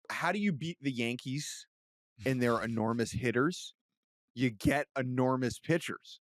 how do you beat the Yankees and their enormous hitters? You get enormous pitchers.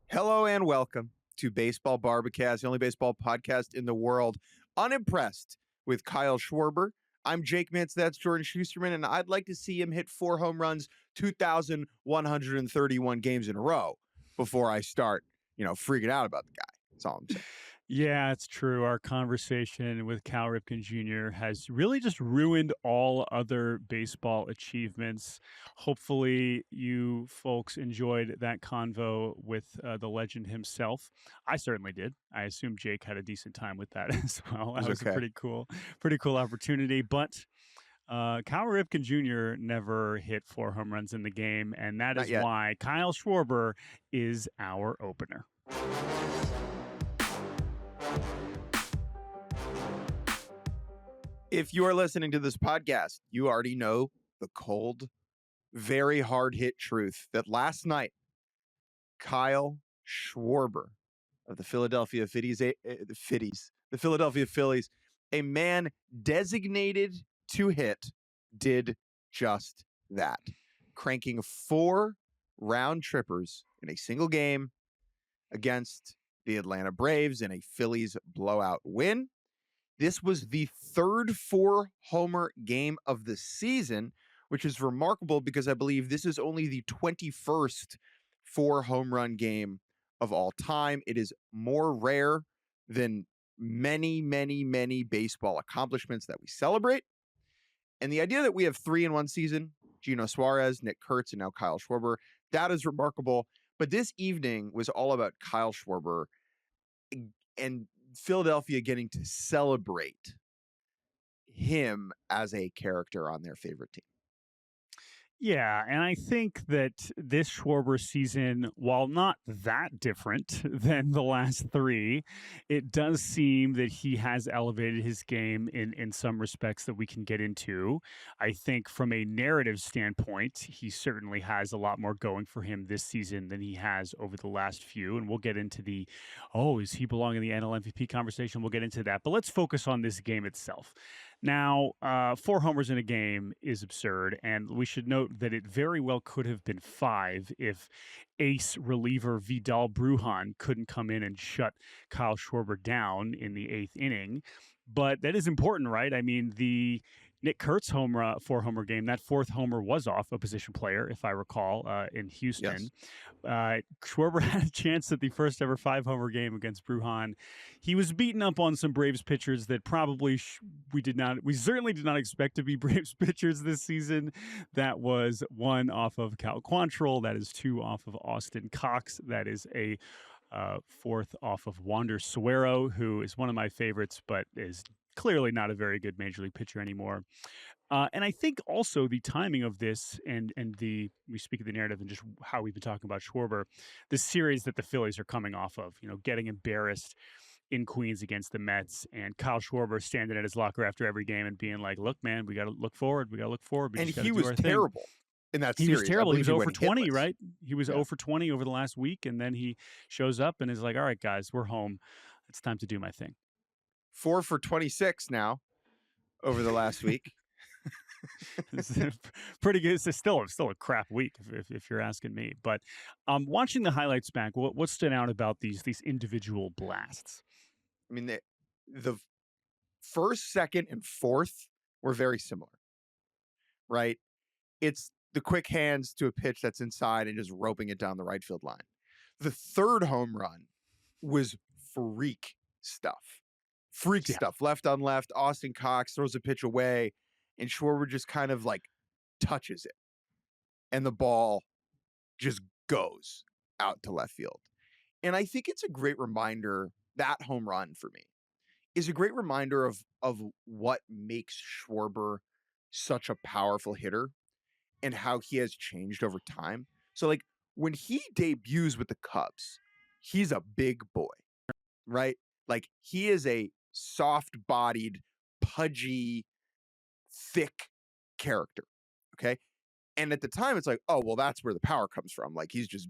Hello and welcome to Baseball Barbacast, the only baseball podcast in the world. Unimpressed with Kyle Schwarber. I'm Jake Mintz, that's Jordan Shusterman, and I'd like to see him hit 4 home runs, 2,131 games in a row before I start, freaking out about the guy. That's all I'm saying. Yeah, it's true. Our conversation with Cal Ripken Jr. has really just ruined all other baseball achievements. Hopefully, you folks enjoyed that convo with the legend himself. I certainly did. I assume Jake had a decent time with that as well. That was okay. a pretty cool opportunity. But Cal Ripken Jr. never hit 4 home runs in the game, and that is why Kyle Schwarber is our opener. If you are listening to this podcast, you already know the cold, very hard-hit truth that last night, Kyle Schwarber of the Philadelphia Phillies, a man designated to hit, did just that, cranking 4 round trippers in a single game against the Atlanta Braves in a Phillies blowout win. This was the third 4-homer game of the season, which is remarkable because I believe this is only the 21st 4-home run game of all time. It is more rare than many, many, many baseball accomplishments that we celebrate. And the idea that we have 3 in one season, Gino Suarez, Nick Kurtz, and now Kyle Schwarber, that is remarkable. But this evening was all about Kyle Schwarber and Philadelphia getting to celebrate him as a character on their favorite team. Yeah, and I think that this Schwarber season, while not that different than the last 3, it does seem that he has elevated his game in some respects that we can get into. I think from a narrative standpoint, he certainly has a lot more going for him this season than he has over the last few, and we'll get into is he belong in the NL MVP conversation? We'll get into that, but let's focus on this game itself. Now, 4 homers in a game is absurd, and we should note that it very well could have been 5 if ace reliever Vidal Brujan couldn't come in and shut Kyle Schwarber down in the 8th inning. But that is important, right? I mean, the Nick Kurtz 4-homer game, that 4th homer was off a position player, if I recall, in Houston. Yes. Schwarber had a chance at the first ever 5-homer game against Brujan. He was beaten up on some Braves pitchers that probably we certainly did not expect to be Braves pitchers this season. That was 1 off of Cal Quantrill. That is 2 off of Austin Cox. That is a 4th off of Wander Suero, who is one of my favorites, but is clearly not a very good major league pitcher anymore. And I think also the timing of this and we speak of the narrative and just how we've been talking about Schwarber, the series that the Phillies are coming off of, getting embarrassed in Queens against the Mets, and Kyle Schwarber standing at his locker after every game and being like, look, man, we got to look forward. And he was terrible in that series. He was terrible. He was 0 for 20, hitless. Right? He was 0 for 20 over the last week, and then he shows up and is like, all right, guys, we're home. It's time to do my thing. 4 for 26 now over the last week. It's pretty good. It's still a crap week if you're asking me. But watching the highlights back, what stood out about these individual blasts? I mean, the first, second, and fourth were very similar, right? It's the quick hands to a pitch that's inside and just roping it down the right field line. The 3rd home run was freak stuff. Stuff. Left on left, Austin Cox throws a pitch away, and Schwarber just kind of like touches it. And the ball just goes out to left field. And I think it's a great reminder, that home run for me, is a great reminder of what makes Schwarber such a powerful hitter and how he has changed over time. So like when he debuts with the Cubs, he's a big boy, right? Like he is a soft-bodied, pudgy, thick character, okay? And at the time, it's like, oh, well, that's where the power comes from. Like, he's just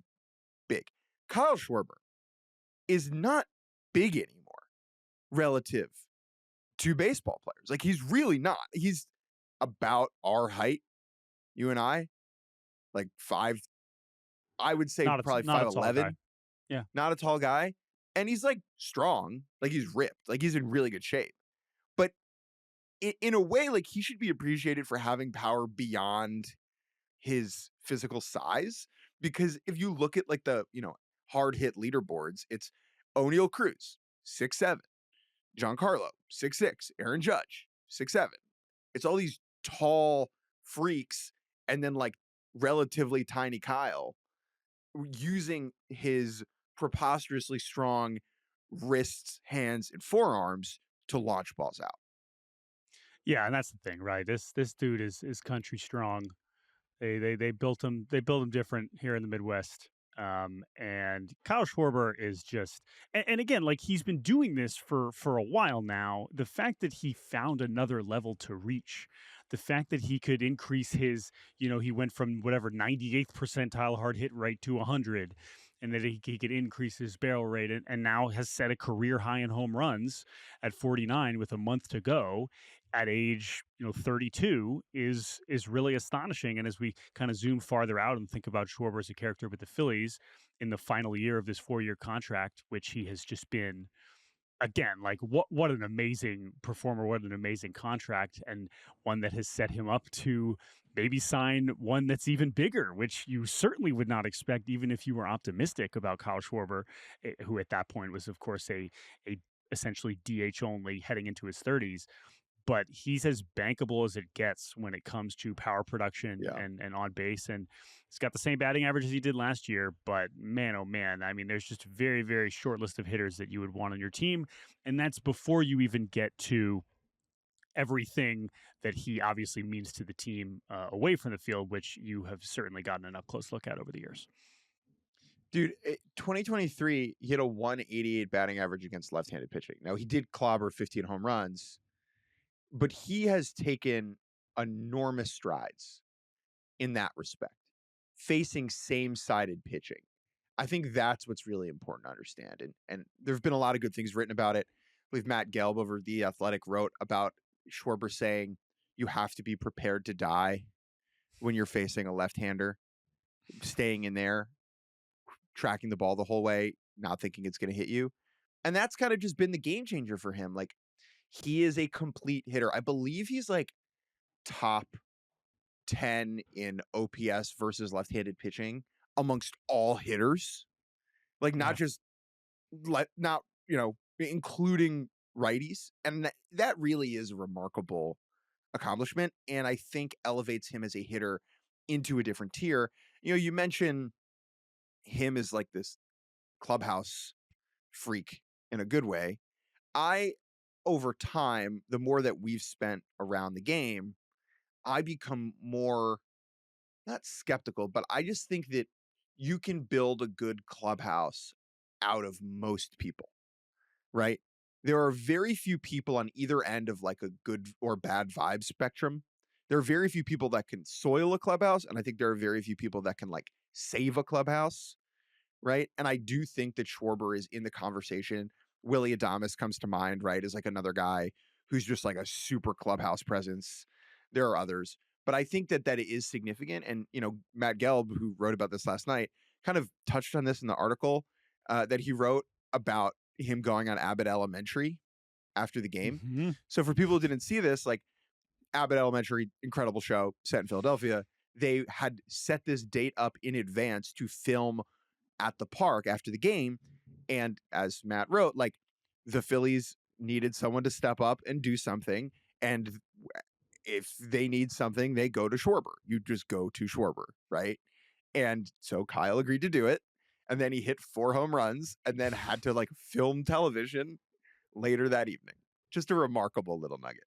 big. Kyle Schwarber is not big anymore relative to baseball players. Like, he's really not. He's about our height, you and I, like I would say probably not a tall guy. 5'11". Yeah. Not a tall guy. And he's like strong, like he's ripped, like he's in really good shape. But in a way, like, he should be appreciated for having power beyond his physical size. Because if you look at like the, hard hit leaderboards, it's O'Neal Cruz, 6'7", Giancarlo, 6'6", Aaron Judge, 6'7". It's all these tall freaks, and then like relatively tiny Kyle using his preposterously strong wrists, hands, and forearms to launch balls out. Yeah, and that's the thing, right? This dude is country strong. They built him different here in the Midwest. And Kyle Schwarber is just, and again, like, he's been doing this for a while now. The fact that he found another level to reach, the fact that he could increase his, he went from whatever 98th percentile hard hit rate to 100, and that he could increase his barrel rate, and now has set a career high in home runs at 49 with a month to go at age 32 is really astonishing. And as we kind of zoom farther out and think about Schwarber as a character with the Phillies in the final year of this 4-year contract, which he has just been, again, like, what an amazing performer, what an amazing contract, and one that has set him up to maybe sign one that's even bigger, which you certainly would not expect, even if you were optimistic about Kyle Schwarber, who at that point was, of course, a essentially DH only heading into his 30s. But he's as bankable as it gets when it comes to power production and on base. And he's got the same batting average as he did last year. But man, oh man, I mean, there's just a very, very short list of hitters that you would want on your team. And that's before you even get to everything that he obviously means to the team away from the field, which you have certainly gotten an up-close look at over the years. Dude, 2023, he had a 188 batting average against left-handed pitching. Now, he did clobber 15 home runs, but he has taken enormous strides in that respect, facing same-sided pitching. I think that's what's really important to understand. And there have been a lot of good things written about it. I believe Matt Gelb over The Athletic wrote about Schwarber saying you have to be prepared to die when you're facing a left-hander, staying in there, tracking the ball the whole way, not thinking it's going to hit you. And that's kind of just been the game changer for him. Like, he is a complete hitter. I believe he's like top 10 in OPS versus left-handed pitching amongst all hitters. Like, not just not, including righties. And that really is a remarkable accomplishment, and I think elevates him as a hitter into a different tier. You mentioned him as like this clubhouse freak in a good way. Over time, the more that we've spent around the game, I become more, not skeptical, but I just think that you can build a good clubhouse out of most people, right? There are very few people on either end of like a good or bad vibe spectrum. There are very few people that can soil a clubhouse, and I think there are very few people that can like save a clubhouse, right? And I do think that Schwarber is in the conversation. Willy Adames comes to mind, right, as like another guy who's just like a super clubhouse presence. There are others, but I think that it is significant. And, Matt Gelb, who wrote about this last night, kind of touched on this in the article that he wrote about him going on Abbott Elementary after the game. Mm-hmm. So for people who didn't see this, like, Abbott Elementary, incredible show set in Philadelphia. They had set this date up in advance to film at the park after the game. And as Matt wrote, like, the Phillies needed someone to step up and do something. And if they need something, they go to Schwarber. You just go to Schwarber, right? And so Kyle agreed to do it. And then he hit 4 home runs and then had to like film television later that evening. Just a remarkable little nugget.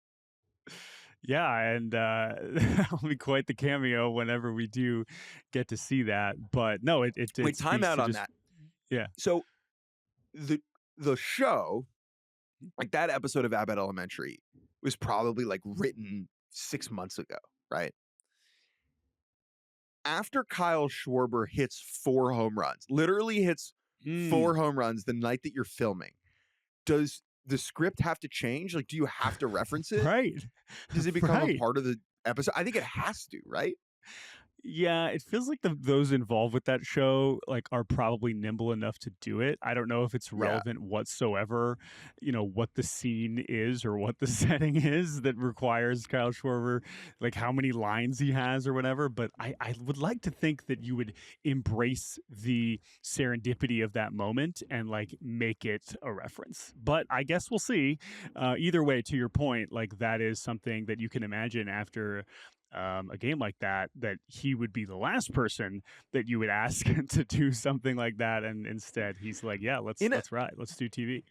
Yeah, and that'll be quite the cameo whenever we do get to see that. But no, it Wait, time out on that. Yeah. So the show, like that episode of Abbott Elementary, was probably like written 6 months ago, right? After Kyle Schwarber hits 4 home runs, literally hits 4 home runs the night that you're filming, does the script have to change? Like, do you have to reference it? Right. Does it become a Right. part of the episode? I think it has to, right? Yeah, it feels like those involved with that show like are probably nimble enough to do it. I don't know if it's Yeah. relevant whatsoever, what the scene is or what the setting is that requires Kyle Schwarber, like how many lines he has or whatever. But I would like to think that you would embrace the serendipity of that moment and like make it a reference. But I guess we'll see. Either way, to your point, like that is something that you can imagine after a game like that he would be the last person that you would ask to do something like that, and instead he's like, yeah, let's ride, let's do TV.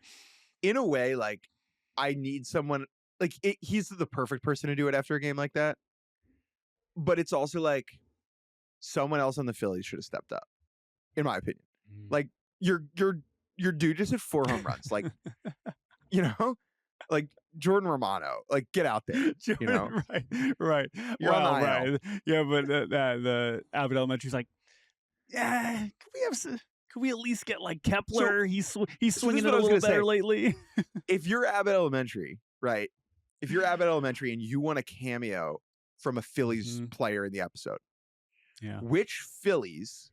In a way, like I need someone like he's the perfect person to do it after a game like that, but it's also like someone else on the Phillies should have stepped up, in my opinion. Like your dude just hit 4 home runs, like like Jordan Romano, like get out there, right. You're on the IL. Right. Yeah, but the Abbott Elementary's like, yeah, could we at least get like Kepler? He's swinging it a little better lately. If you're Abbott Elementary, right? If you're Abbott Elementary and you want a cameo from a Phillies player in the episode, which Phillies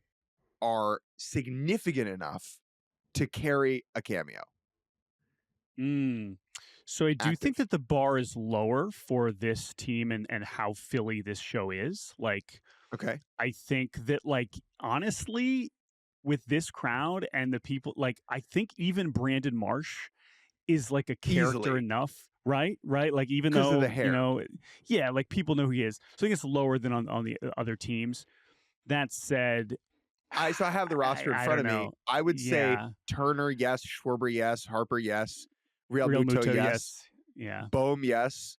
are significant enough to carry a cameo? So I do think that the bar is lower for this team and how Philly this show is. Like, okay, I think that, like, honestly, with this crowd and the people, like, I think even Brandon Marsh is like a character enough, right? Like, even though of the hair. like people know who he is. So I think it's lower than on the other teams. That said, I have the roster in front of me. I would say Turner, yes. Schwarber, yes. Harper, yes. Real Muto, yes. Yeah. Bohm, yes.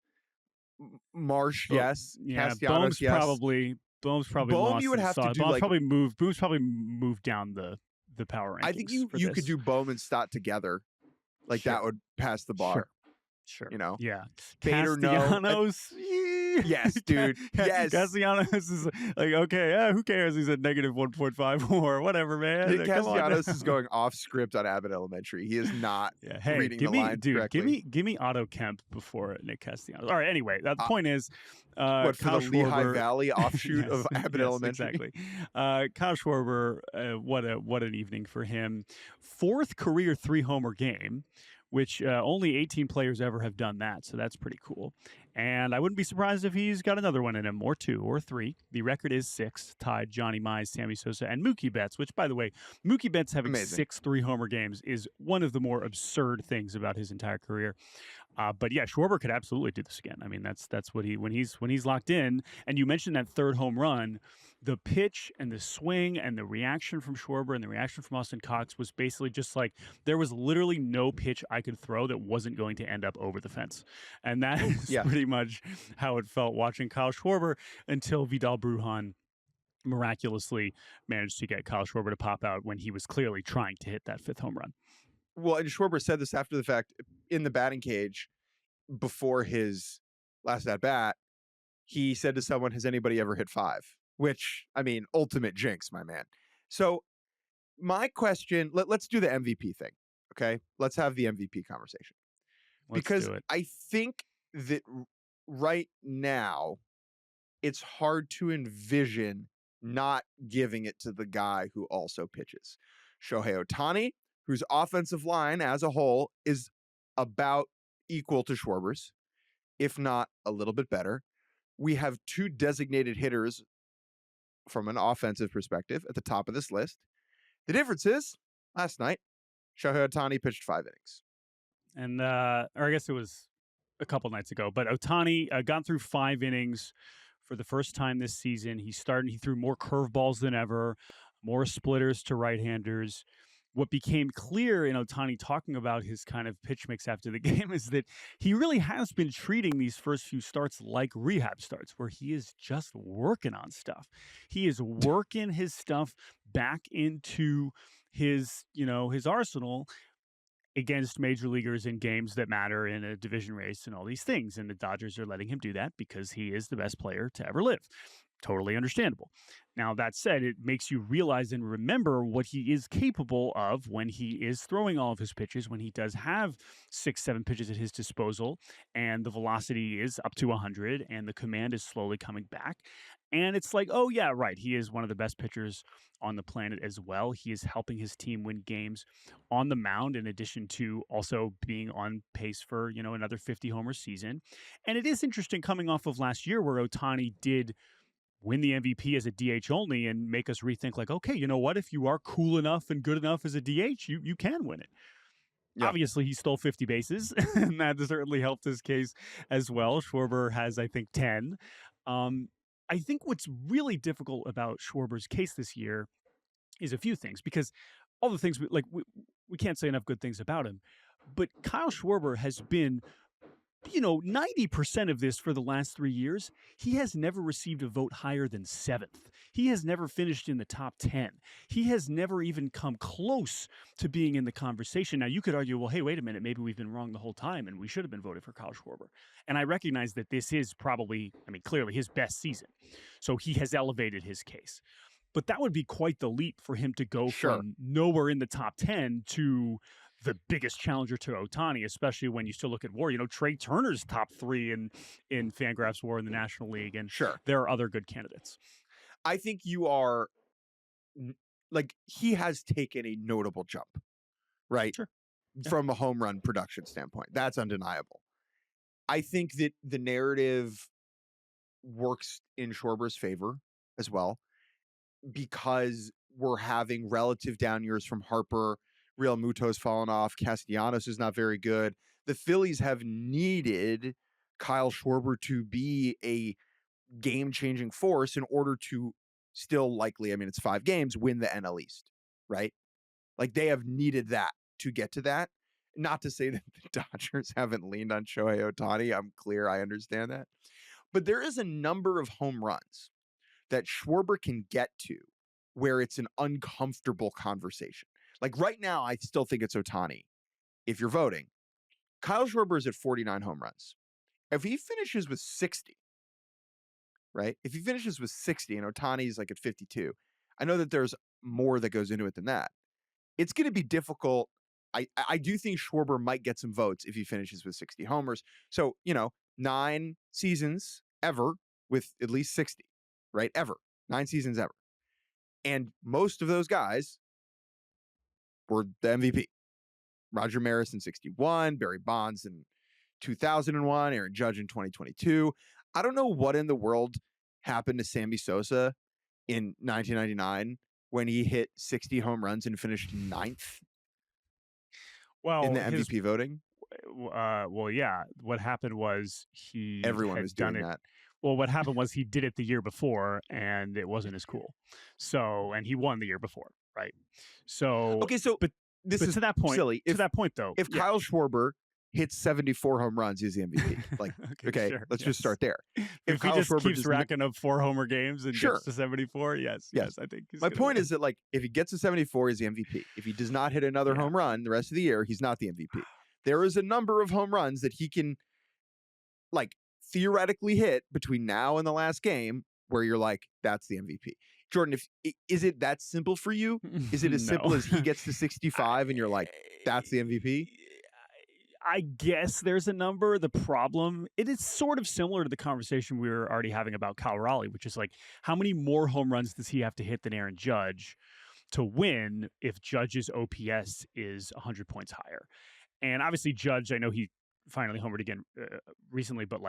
Marsh, yes. Yeah. Castellanos, yes. Bohm's probably Bohm, you would have to do Bohm's probably moved down the power rankings. I think you could do Bohm and Stott together. Like that would pass the bar. Sure. Yeah. Bader, Castellanos. Yes, dude. Yes. Castellanos is like, okay, who cares? He's at negative 1.5 or whatever, man. Nick Castellanos is going off script on Abbott Elementary. He is not reading the line correctly. Give me Otto Kemp before Nick Castellanos. All right, anyway, the point is... for Kyle the Schwarber, Lehigh Valley offshoot of Abbott Elementary? Exactly. Kyle Schwarber, what an evening for him. 4th career 3-homer game, which only 18 players ever have done that, so that's pretty cool. And I wouldn't be surprised if he's got another one in him, or 2 or 3. The record is 6, tied Johnny Mize, Sammy Sosa, and Mookie Betts, which, by the way, Mookie Betts having 6 3-homer games is one of the more absurd things about his entire career. But yeah, Schwarber could absolutely do this again. I mean, that's what when he's locked in. And you mentioned that 3rd home run, the pitch and the swing and the reaction from Schwarber and the reaction from Austin Cox was basically just like there was literally no pitch I could throw that wasn't going to end up over the fence. And that is pretty much how it felt watching Kyle Schwarber until Vidal Brujan miraculously managed to get Kyle Schwarber to pop out when he was clearly trying to hit that 5th home run. Well, and Schwarber said this after the fact in the batting cage before his last at bat. He said to someone, "Has anybody ever hit 5?" Which, I mean, ultimate jinx, my man. So my question, let's do the MVP thing, okay? Let's have the MVP conversation. Because I think that right now it's hard to envision not giving it to the guy who also pitches. Shohei Ohtani, whose offensive line as a whole is about equal to Schwarber's, if not a little bit better. We have 2 designated hitters from an offensive perspective at the top of this list. The difference is, last night, Shohei Ohtani pitched 5 innings. And, or I guess it was a couple nights ago, but Ohtani got through 5 innings for the first time this season. He threw more curveballs than ever, more splitters to right-handers. What became clear in Ohtani talking about his kind of pitch mix after the game is that he really has been treating these first few starts like rehab starts, where he is just working on stuff. He is working his stuff back into his arsenal against major leaguers in games that matter in a division race and all these things. And the Dodgers are letting him do that because he is the best player to ever live. Totally understandable. Now, that said, it makes you realize and remember what he is capable of when he is throwing all of his pitches, when he does have 6, 7 pitches at his disposal, and the velocity is up to 100, and the command is slowly coming back. And it's like, oh, yeah, right. He is one of the best pitchers on the planet as well. He is helping his team win games on the mound, in addition to also being on pace for, another 50 homer season. And it is interesting coming off of last year where Ohtani did win the MVP as a DH only and make us rethink like, okay, you know what? If you are cool enough and good enough as a DH, you can win it. Yep. Obviously, he stole 50 bases, and that certainly helped his case as well. Schwarber has, I think, 10. I think what's really difficult about Schwarber's case this year is a few things, because all the things we can't say enough good things about him. But Kyle Schwarber has been 90% of this for the last 3 years, he has never received a vote higher than 7th. He has never finished in the top 10. He has never even come close to being in the conversation. Now, you could argue, well, hey, wait a minute, maybe we've been wrong the whole time and we should have been voting for Kyle Schwarber. And I recognize that this is probably, clearly his best season. So he has elevated his case. But that would be quite the leap for him to go from nowhere in the top 10 to the biggest challenger to Ohtani, especially when you still look at WAR. Trey Turner's top 3 in Fangraphs WAR in the National League, and there are other good candidates. I think you are he has taken a notable jump, right? Sure. From a home run production standpoint. That's undeniable. I think that the narrative works in Schwarber's favor as well, because we're having relative down years from Harper. Real Muto's fallen off. Castellanos is not very good. The Phillies have needed Kyle Schwarber to be a game-changing force in order to still likely, it's 5 games, win the NL East, right? They have needed that to get to that. Not to say that the Dodgers haven't leaned on Shohei Ohtani. I'm clear. I understand that. But there is a number of home runs that Schwarber can get to where it's an uncomfortable conversation. Right now, I still think it's Ohtani. If you're voting, Kyle Schwarber is at 49 home runs. If he finishes with 60, right? If he finishes with 60 and Ohtani's at 52, I know that there's more that goes into it than that. It's going to be difficult. I do think Schwarber might get some votes if he finishes with 60 homers. So, 9 seasons ever with at least 60, right? Ever. 9 seasons ever. And most of those guys were the MVP. Roger Maris in 61, Barry Bonds in 2001, Aaron Judge in 2022. I don't know what in the world happened to Sammy Sosa in 1999 when he hit 60 home runs and finished 9th in the MVP voting. Well, yeah. What happened was everyone was doing that. Well, what happened was he did it the year before, and it wasn't as cool. So, and he won the year before, right? So, okay, but this is to that point. Silly. To that point, though, if Kyle Schwarber hits 74 home runs, he's the MVP. Let's just start there. If he just keeps racking up 4 homer games and gets to 74, yes, I think. My point is that if he gets to 74, he's the MVP. If he does not hit another home run the rest of the year, he's not the MVP. There is a number of home runs that he can theoretically hit between now and the last game where you're that's the MVP. Jordan, is it that simple for you? Is it as simple as he gets to 65 and you're that's the MVP? I guess there's a number. The problem, it is sort of similar to the conversation we were already having about Kyle Raleigh, which is how many more home runs does he have to hit than Aaron Judge to win if Judge's OPS is 100 points higher? And obviously Judge, I know he finally homered again recently, but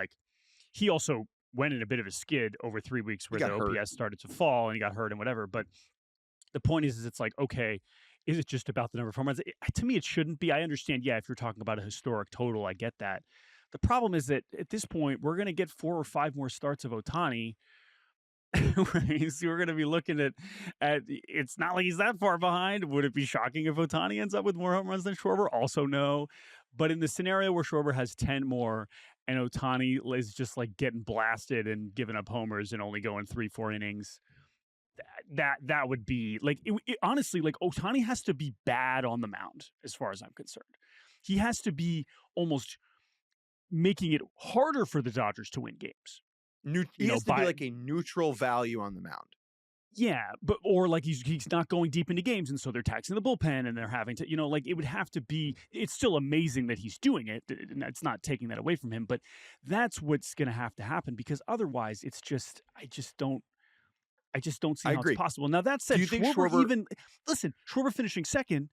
he also went in a bit of a skid over 3 weeks where the OPS started to fall and he got hurt and whatever. But the point is it's okay, is it just about the number of home runs? To me, it shouldn't be. I understand, if you're talking about a historic total, I get that. The problem is that at this point, we're going to get 4 or 5 more starts of Ohtani. So we're going to be looking at it's not like he's that far behind. Would it be shocking if Ohtani ends up with more home runs than Schwarber? Also no. But in the scenario where Schwarber has 10 more and Ohtani is just getting blasted and giving up homers and only going 3-4 innings, that would be honestly, Ohtani has to be bad on the mound as far as I'm concerned. He has to be almost making it harder for the Dodgers to win games. He has to be like a neutral value on the mound. Yeah, but or like he's not going deep into games, and so they're taxing the bullpen, and they're having to, like it would have to be. It's still amazing that he's doing it, and it's not taking that away from him. But that's what's going to have to happen, because otherwise, it's just I just don't see how it's possible. Now that said, do you think Schwarber Schwarber finishing second,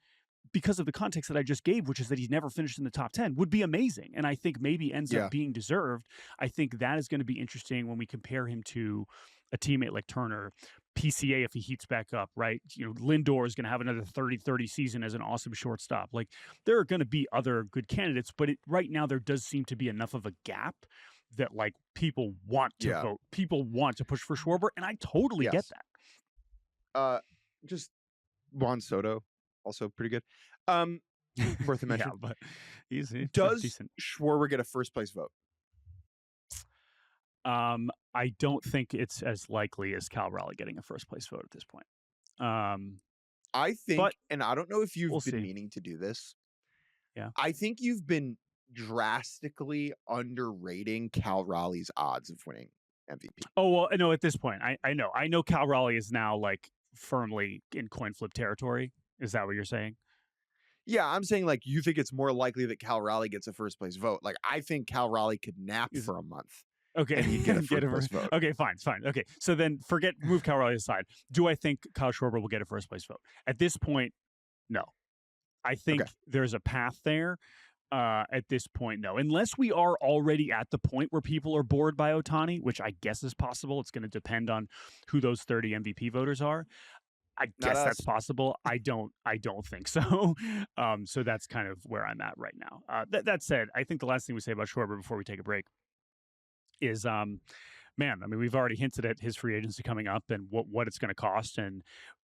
because of the context that I just gave, which is that he's never finished in the top 10, would be amazing, and I think maybe ends up being deserved. I think that is going to be interesting when we compare him to a teammate like Turner. PCA if he heats back up, right? Lindor is going to have another 30-30 season as an awesome shortstop. Like, there are going to be other good candidates, but right now there does seem to be enough of a gap that like people want to vote. People want to push for Schwarber, and I totally get that. Just Juan Soto, also pretty good. Worth a mention. But he's does decent. Schwarber get a first place vote? I don't think it's as likely as Cal Raleigh getting a first place vote at this point. I think, and I don't know if you've been meaning to do this. Yeah. I think you've been drastically underrating Cal Raleigh's odds of winning MVP. Oh, well, no, at this point, I know Cal Raleigh is now like firmly in coin flip territory. Is that what you're saying? Yeah, I'm saying like you think it's more likely that Cal Raleigh gets a first place vote. Like I think Cal Raleigh could nap for a month. Okay, and he'd get a first place vote. Okay, fine. Okay, so then move Cal Raleigh aside. Do I think Kyle Schwarber will get a first place vote? At this point, no. I think there's a path there. At this point, no. Unless we are already at the point where people are bored by Ohtani, which I guess is possible. It's going to depend on who those 30 MVP voters are. I guess that's possible. I don't think so. So that's kind of where I'm at right now. That said, I think the last thing we say about Schwarber before we take a break is, we've already hinted at his free agency coming up and what it's going to cost, and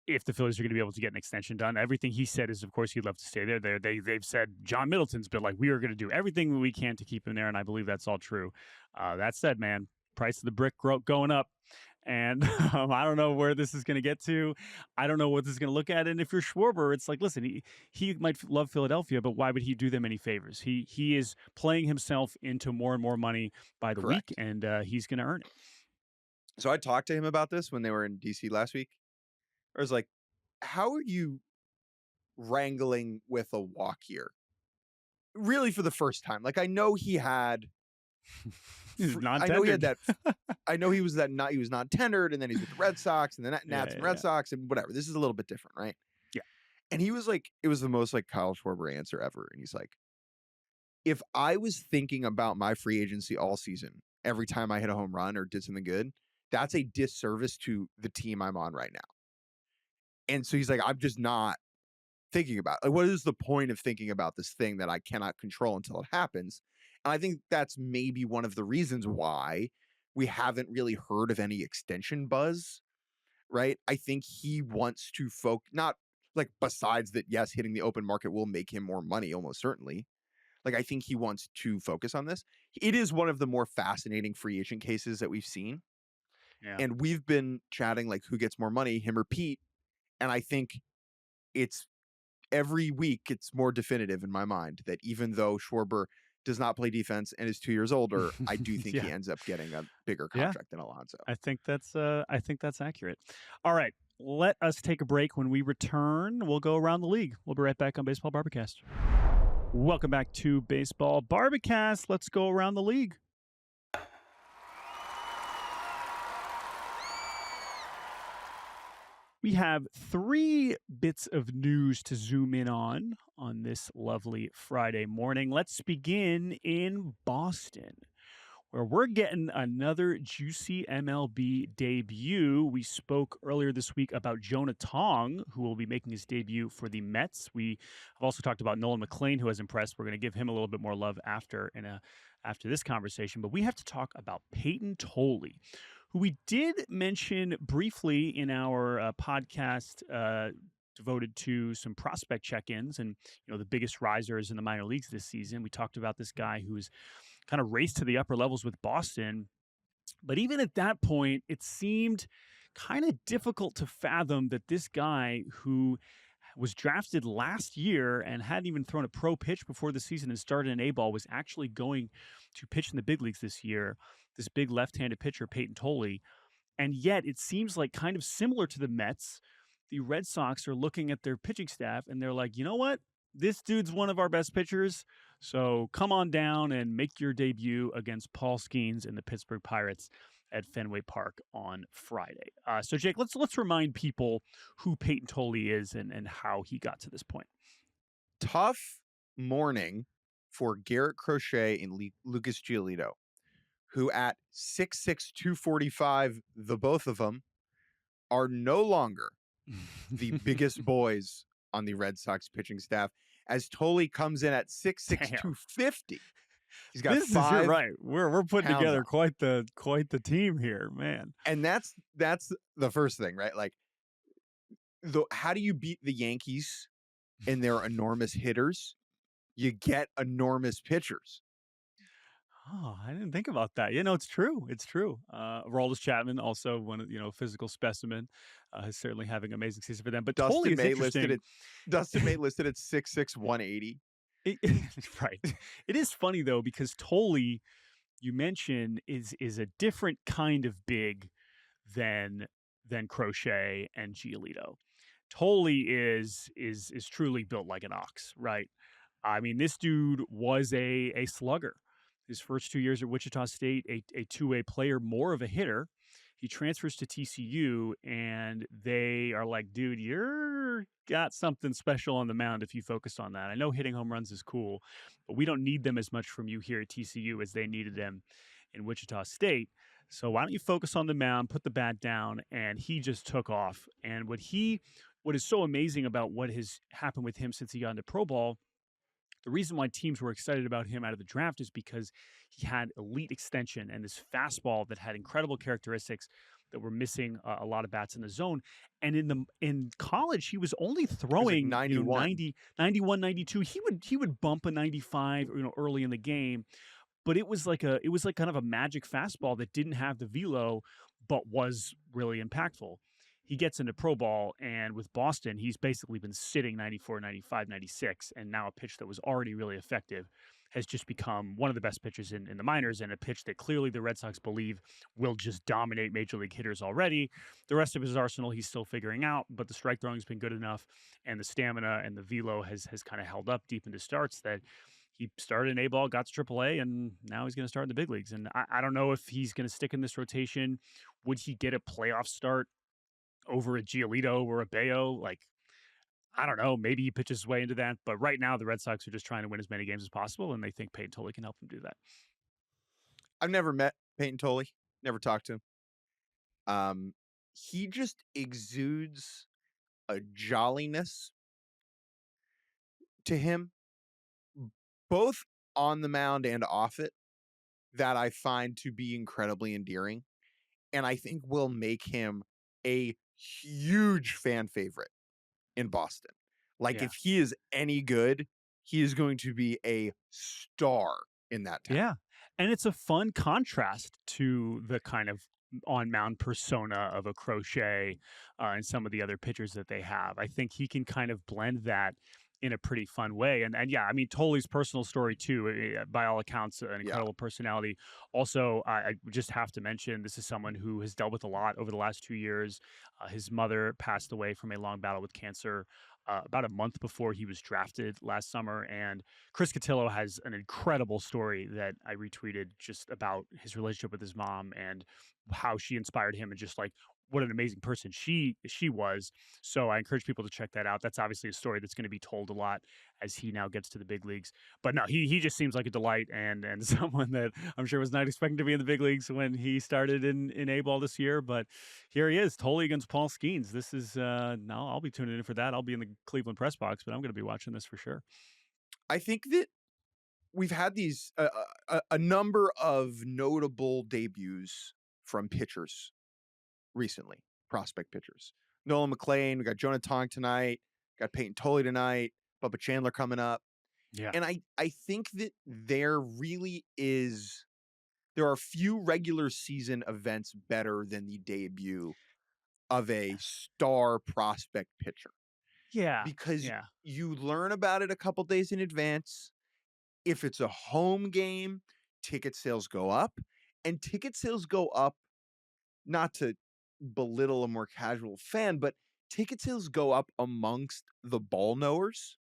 if the Phillies are going to be able to get an extension done. Everything he said is, of course, he'd love to stay there. They've said John Middleton's been like, we are going to do everything we can to keep him there, and I believe that's all true. That said, man, price of the brick going up. And I don't know where this is going to get to. I don't know what this is going to look at. And if you're Schwarber, it's like, listen, he might love Philadelphia, but why would he do them any favors? He is playing himself into more and more money by the week, and he's going to earn it. So I talked to him about this when they were in D.C. last week. I was like, how are you wrangling with a walk here? Really, for the first time. Like, I know he had... I know he had that. I know he was not tendered, and then he's with the Red Sox, and then Nats and Red Sox, and whatever. This is a little bit different, right? Yeah. And he was like, it was the most like Kyle Schwarber answer ever. And he's like, if I was thinking about my free agency all season, every time I hit a home run or did something good, that's a disservice to the team I'm on right now. And so he's like, I'm just not thinking about it. Like, what is the point of thinking about this thing that I cannot control until it happens? And I think that's maybe one of the reasons why we haven't really heard of any extension buzz, right? I think he wants to not like, besides that, yes, hitting the open market will make him more money, almost certainly. Like, I think he wants to focus on this. It is one of the more fascinating free agent cases that we've seen. Yeah. And we've been chatting like who gets more money, him or Pete. And I think it's every week it's more definitive in my mind that even though Schwarber does not play defense and is 2 years older, I do think he ends up getting a bigger contract than Alonso. I think that's accurate. All right, let us take a break. When we return, we'll go around the league. We'll be right back on Baseball Barbacast. Welcome back to Baseball Barbacast. Let's go around the league. We have 3 bits of news to zoom in on this lovely Friday morning. Let's begin in Boston, where we're getting another juicy MLB debut. We spoke earlier this week about Jonah Tong, who will be making his debut for the Mets. We have also talked about Nolan McLean, who has impressed. We're going to give him a little bit more love after this conversation. But we have to talk about Payton Tolle, who we did mention briefly in our podcast devoted to some prospect check-ins and the biggest risers in the minor leagues this season. We talked about this guy who's kind of raced to the upper levels with Boston. But even at that point, it seemed kind of difficult to fathom that this guy who was drafted last year and hadn't even thrown a pro pitch before the season and started an A-ball was actually going to pitch in the big leagues this year. this big left-handed pitcher, Payton Tolle, and yet it seems like kind of similar to the Mets, the Red Sox are looking at their pitching staff and they're like, you know what? This dude's one of our best pitchers. So come on down and make your debut against Paul Skeens and the Pittsburgh Pirates at Fenway Park on Friday. So Jake, let's remind people who Payton Tolle is and how he got to this point. Tough morning for Garrett Crochet and Lucas Giolito, who at 6'6", 245, the both of them are no longer the biggest boys on the Red Sox pitching staff, as Tolle comes in at 6'6", 250. He's got you're right. We're putting together quite the team here, man. And that's the first thing, right? Like, how do you beat the Yankees and their enormous hitters? You get enormous pitchers. Oh, I didn't think about that. It's true. It's true. Aroldis Chapman, also one of physical specimen, is certainly having an amazing season for them. But Dustin May listed at 6'6", 180. Right. It is funny though, because Tolle, you mentioned, is a different kind of big than Crochet and Giolito. Tolle is truly built like an ox, right? I mean, this dude was a slugger. His first 2 years at Wichita State, a two-way player, more of a hitter. He transfers to TCU, and they are like, dude, you're got something special on the mound if you focus on that. I know hitting home runs is cool, but we don't need them as much from you here at TCU as they needed them in Wichita State. So why don't you focus on the mound, put the bat down, and he just took off. And what is so amazing about what has happened with him since he got into pro ball, the reason why teams were excited about him out of the draft is because he had elite extension and this fastball that had incredible characteristics that were missing a lot of bats in the zone. And in college, he was only throwing 90, 91, 92. He would bump a 95, early in the game, but it was like kind of a magic fastball that didn't have the velo, but was really impactful. He gets into pro ball, and with Boston, he's basically been sitting 94, 95, 96, and now a pitch that was already really effective has just become one of the best pitchers in the minors, and a pitch that clearly the Red Sox believe will just dominate major league hitters already. The rest of his arsenal he's still figuring out, but the strike throwing has been good enough, and the stamina and the velo has kind of held up deep into starts that he started in A-ball, got to AAA, and now he's going to start in the big leagues. And I don't know if he's going to stick in this rotation. Would he get a playoff start over a Giolito or a Bayo? Like, I don't know. Maybe he pitches his way into that. But right now, the Red Sox are just trying to win as many games as possible, and they think Payton Tolle can help them do that. I've never met Payton Tolle. Never talked to him. He just exudes a jolliness to him, both on the mound and off it, that I find to be incredibly endearing. And I think will make him a huge fan favorite in Boston. Like, if he is any good, he is going to be a star in that town. Yeah. And it's a fun contrast to the kind of on-mound persona of a Crochet and some of the other pitchers that they have. I think he can kind of blend that in a pretty fun way. And yeah, I mean, Tolle's personal story too, by all accounts, an incredible personality. Also, I just have to mention, this is someone who has dealt with a lot over the last 2 years. His mother passed away from a long battle with cancer about a month before he was drafted last summer. And Chris Cotillo has an incredible story that I retweeted just about his relationship with his mom and how she inspired him, and just like what an amazing person she was. So I encourage people to check that out. That's obviously a story that's going to be told a lot as he now gets to the big leagues. But no, he just seems like a delight, and someone that I'm sure was not expecting to be in the big leagues when he started in A-ball this year. But here he is, Tolle against Paul Skeens. This is now I'll be tuning in for that. I'll be in the Cleveland press box, but I'm going to be watching this for sure. I think that we've had these a number of notable debuts from pitchers recently, prospect pitchers. Nolan McLean, we got Jonah Tong tonight, got Payton Tolle tonight, Bubba Chandler coming up. Yeah. And I think that there are few regular season events better than the debut of a star prospect pitcher. Yeah. Because you learn about it a couple days in advance. If it's a home game, ticket sales go up. And ticket sales go up, not to belittle a more casual fan, but ticket sales go up amongst the ball knowers.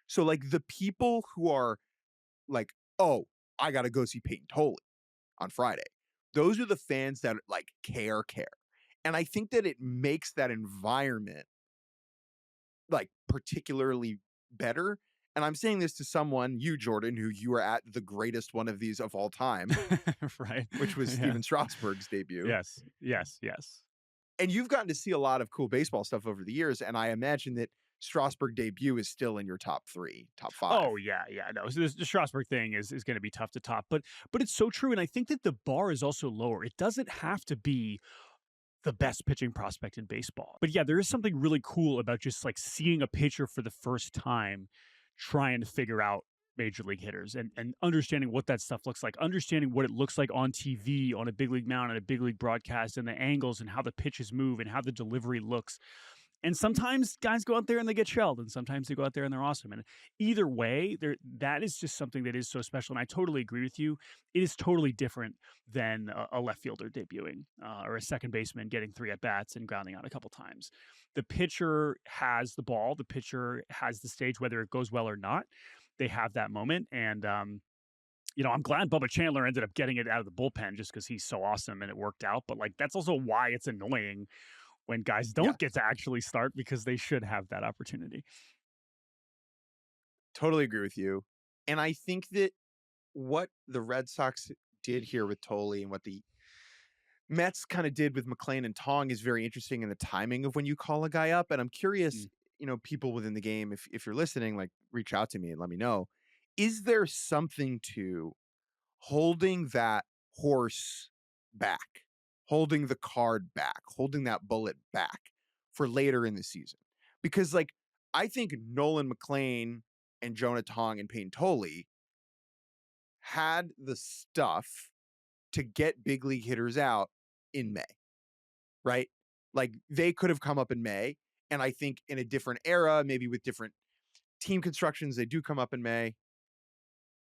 So like the people who are like, oh, I got to go see Payton Tolle on Friday. Those are the fans that like care. And I think that it makes that environment like particularly better. And I'm saying this to someone, you, Jordan, who you were at the greatest one of these of all time, right? which was Steven Strasburg's debut. Yes. And you've gotten to see a lot of cool baseball stuff over the years. And I imagine that Strasburg debut is still in your top 3, top 5. Oh yeah. No, so the Strasburg thing is going to be tough to top, but it's so true. And I think that the bar is also lower. It doesn't have to be the best pitching prospect in baseball. But yeah, there is something really cool about just like seeing a pitcher for the first time, trying to figure out major league hitters and understanding what that stuff looks like, understanding what it looks like on TV, on a big league mound, on a big league broadcast, and the angles and how the pitches move and how the delivery looks. And sometimes guys go out there and they get shelled, and sometimes they go out there and they're awesome. And either way, that is just something that is so special. And I totally agree with you. It is totally different than a left fielder debuting or a second baseman getting 3 at-bats and grounding out a couple times. The pitcher has the ball. The pitcher has the stage, whether it goes well or not. They have that moment. And, I'm glad Bubba Chandler ended up getting it out of the bullpen just because he's so awesome and it worked out. But, like, that's also why it's annoying when guys don't get to actually start because they should have that opportunity. Totally agree with you. And I think that what the Red Sox did here with Tolle and what the Mets kind of did with McLean and Tong is very interesting in the timing of when you call a guy up. And I'm curious, people within the game, if you're listening, like reach out to me and let me know. Is there something to holding that horse back, holding the card back, holding that bullet back for later in the season? Because like, I think Nolan McLean and Jonah Tong and Payton Tolle had the stuff to get big league hitters out in May, right? Like they could have come up in May. And I think in a different era, maybe with different team constructions, they do come up in May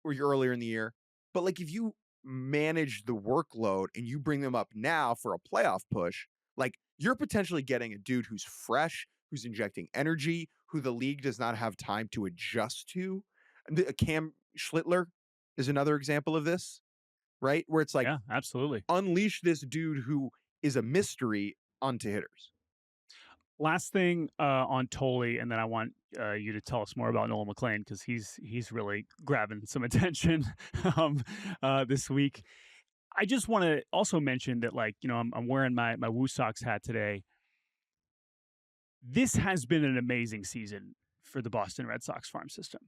or earlier in the year. But like if you manage the workload and you bring them up now for a playoff push, like you're potentially getting a dude who's fresh, who's injecting energy, who the league does not have time to adjust to. Cam Schlittler is another example of this, right? Where it's like, yeah, absolutely. Unleash this dude who is a mystery onto hitters. Last thing on Tolle, and then I want you to tell us more about Nolan McLean because he's really grabbing some attention this week. I just want to also mention that, like, I'm wearing my Woo Sox hat today. This has been an amazing season for the Boston Red Sox farm system.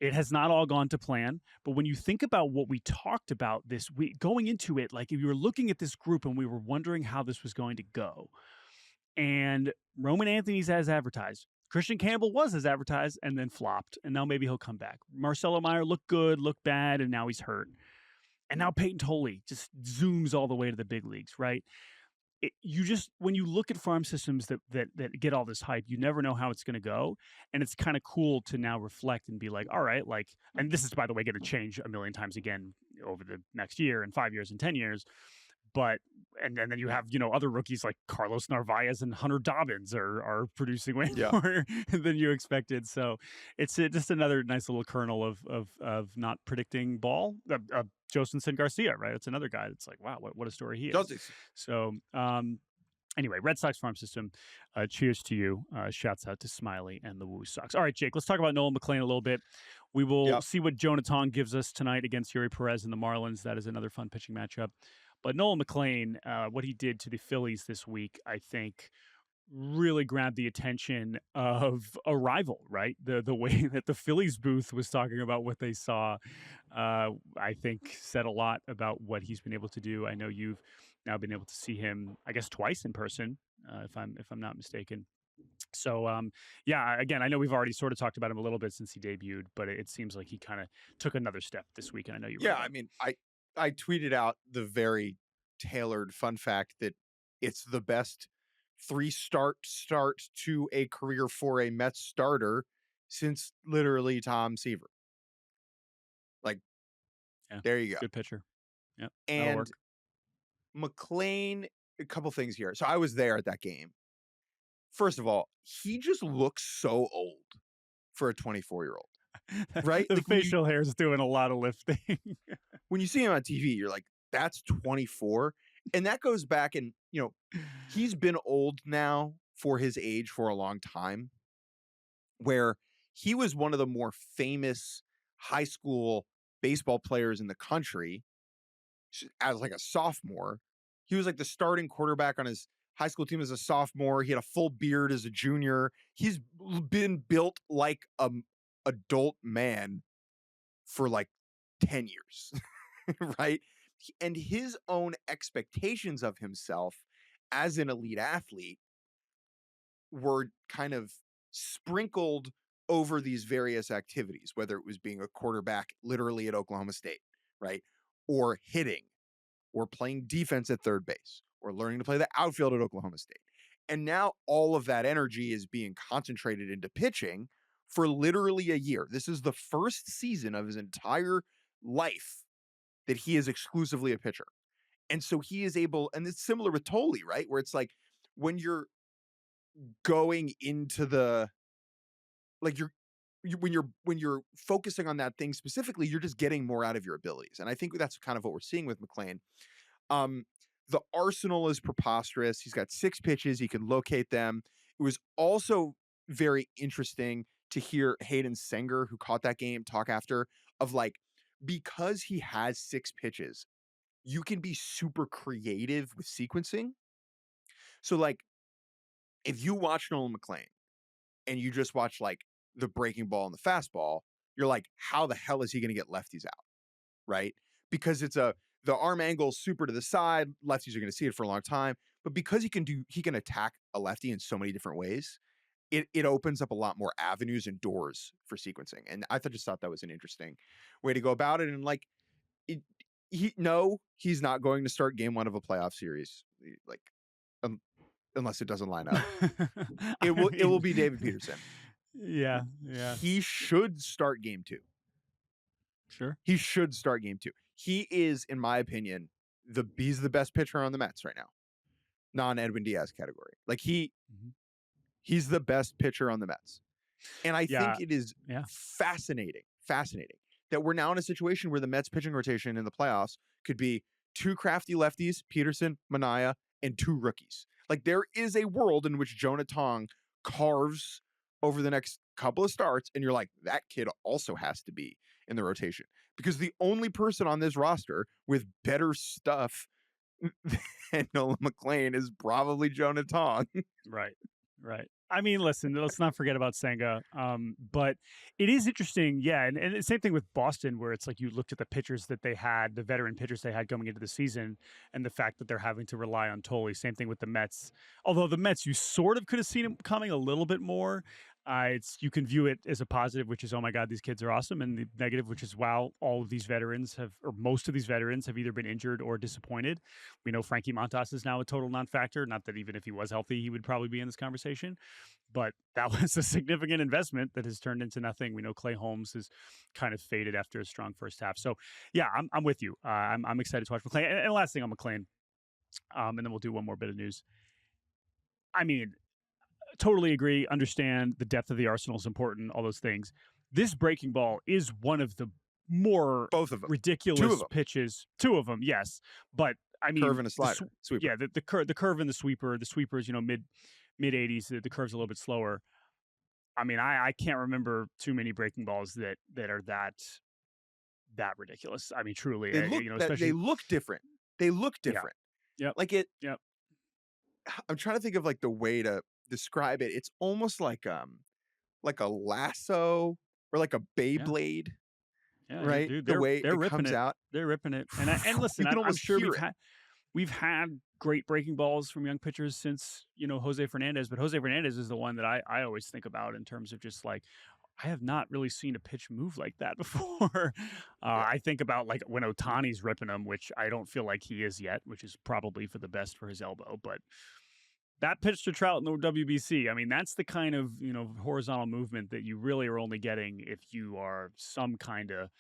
It has not all gone to plan, but when you think about what we talked about this week, going into it, like if you were looking at this group and we were wondering how this was going to go, and Roman Anthony's as advertised. Christian Campbell was as advertised and then flopped, and now maybe he'll come back. Marcelo Meyer looked good, looked bad, and now he's hurt. And now Payton Tolle just zooms all the way to the big leagues, right? When you look at farm systems that get all this hype, you never know how it's going to go. And it's kind of cool to now reflect and be like, all right, like, and this is, by the way, going to change a million times again over the next year and 5 years and 10 years. But and then you have other rookies like Carlos Narvaez and Hunter Dobbins are producing way more than you expected. So it's just another nice little kernel of not predicting ball. Josenson Garcia, right? It's another guy that's like, wow, what a story he is. So anyway, Red Sox farm system. Cheers to you. Shouts out to Smiley and the Woo Sox. All right, Jake, let's talk about Nolan McLean a little bit. We will see what Jonah Tong gives us tonight against Yuri Perez and the Marlins. That is another fun pitching matchup. But Nolan McLean, what he did to the Phillies this week, I think, really grabbed the attention of a rival, right? The way that the Phillies booth was talking about what they saw, I think, said a lot about what he's been able to do. I know you've now been able to see him, I guess, twice in person, if I'm not mistaken. So, again, I know we've already sort of talked about him a little bit since he debuted, but it seems like he kind of took another step this week. And I know you. Yeah, I mean, I tweeted out the very tailored fun fact that it's the best 3-start to a career for a Mets starter since literally Tom Seaver. Like, there you go. Good pitcher. Yep. And McLean, a couple things here. So I was there at that game. First of all, he just looks so old for a 24-year-old, right? The Like facial hair is doing a lot of lifting. when you see him on TV, you're like, that's 24. And that goes back and, he's been old now for his age for a long time, where he was one of the more famous high school baseball players in the country as like a sophomore. He was like the starting quarterback on his high school team as a sophomore. He had a full beard as a junior. He's been built like an adult man for like 10 years, right? And his own expectations of himself as an elite athlete were kind of sprinkled over these various activities, whether it was being a quarterback literally at Oklahoma State, right? Or hitting, or playing defense at third base, or learning to play the outfield at Oklahoma State. And now all of that energy is being concentrated into pitching for literally a year. This is the first season of his entire life that he is exclusively a pitcher. And so he is able, and it's similar with Tolle, right? Where it's like when you're going into the, like when you're focusing on that thing specifically, you're just getting more out of your abilities. And I think that's kind of what we're seeing with McLean. The arsenal is preposterous. He's got 6 pitches. He can locate them. It was also very interesting to hear Hayden Senger, who caught that game, talk after of like, because he has 6 pitches, you can be super creative with sequencing. So like, if you watch Nolan McLean and you just watch like the breaking ball and the fastball, you're like, how the hell is he going to get lefties out? Right? Because the arm angle is super to the side. Lefties are going to see it for a long time. But because he can attack a lefty in so many different ways, it opens up a lot more avenues and doors for sequencing. And I just thought that was an interesting way to go about it. And like, he's not going to start game 1 of a playoff series. Like, unless it doesn't line up. It will be David Peterson. Yeah. He should start game 2. Sure. He should start game 2. He is, in my opinion, he's the best pitcher on the Mets right now. Non-Edwin Diaz category. Like he's the best pitcher on the Mets. And I think it is fascinating that we're now in a situation where the Mets pitching rotation in the playoffs could be 2 crafty lefties, Peterson, Manaea, and 2 rookies. Like there is a world in which Jonah Tong carves over the next couple of starts, and you're like, that kid also has to be in the rotation. Because the only person on this roster with better stuff than Nolan McLean is probably Jonah Tong. Right. I mean, listen, let's not forget about Senga. But it is interesting, yeah. And the same thing with Boston, where it's like you looked at the pitchers that they had, the veteran pitchers they had coming into the season, and the fact that they're having to rely on Tolle. Same thing with the Mets. Although the Mets, you sort of could have seen him coming a little bit more. You can view it as a positive, which is, oh my God, these kids are awesome. And the negative, which is, wow, all of these veterans or most of these veterans have either been injured or disappointed. We know Frankie Montas is now a total non-factor. Not that even if he was healthy, he would probably be in this conversation. But that was a significant investment that has turned into nothing. We know Clay Holmes has kind of faded after a strong first half. So, yeah, I'm with you. I'm excited to watch McLean. And last thing on McLean, and then we'll do one more bit of news. I mean, totally agree. Understand the depth of the arsenal is important. All those things. This breaking ball is one of the more both of them ridiculous pitches. 2 of them, yes. But I mean, curve and a slider. Sweeper. Yeah, the curve and the sweeper. The sweepers, mid 80s. The curve's a little bit slower. I mean, I can't remember too many breaking balls that are that ridiculous. I mean, truly, especially they look different. Yeah. Like it. Yeah. I'm trying to think of like the way to describe it. It's almost like a lasso or like a Beyblade. Yeah, right. Dude, the way they're it ripping comes out, they're ripping it. And listen, I'm sure we've had great breaking balls from young pitchers since Jose Fernandez, but Jose Fernandez is the one that I always think about in terms of just like, I have not really seen a pitch move like that before. I think about like when Ohtani's ripping him, which I don't feel like he is yet, which is probably for the best for his elbow, but that pitch to Trout in the WBC, I mean, that's the kind of, horizontal movement that you really are only getting if you are some kind of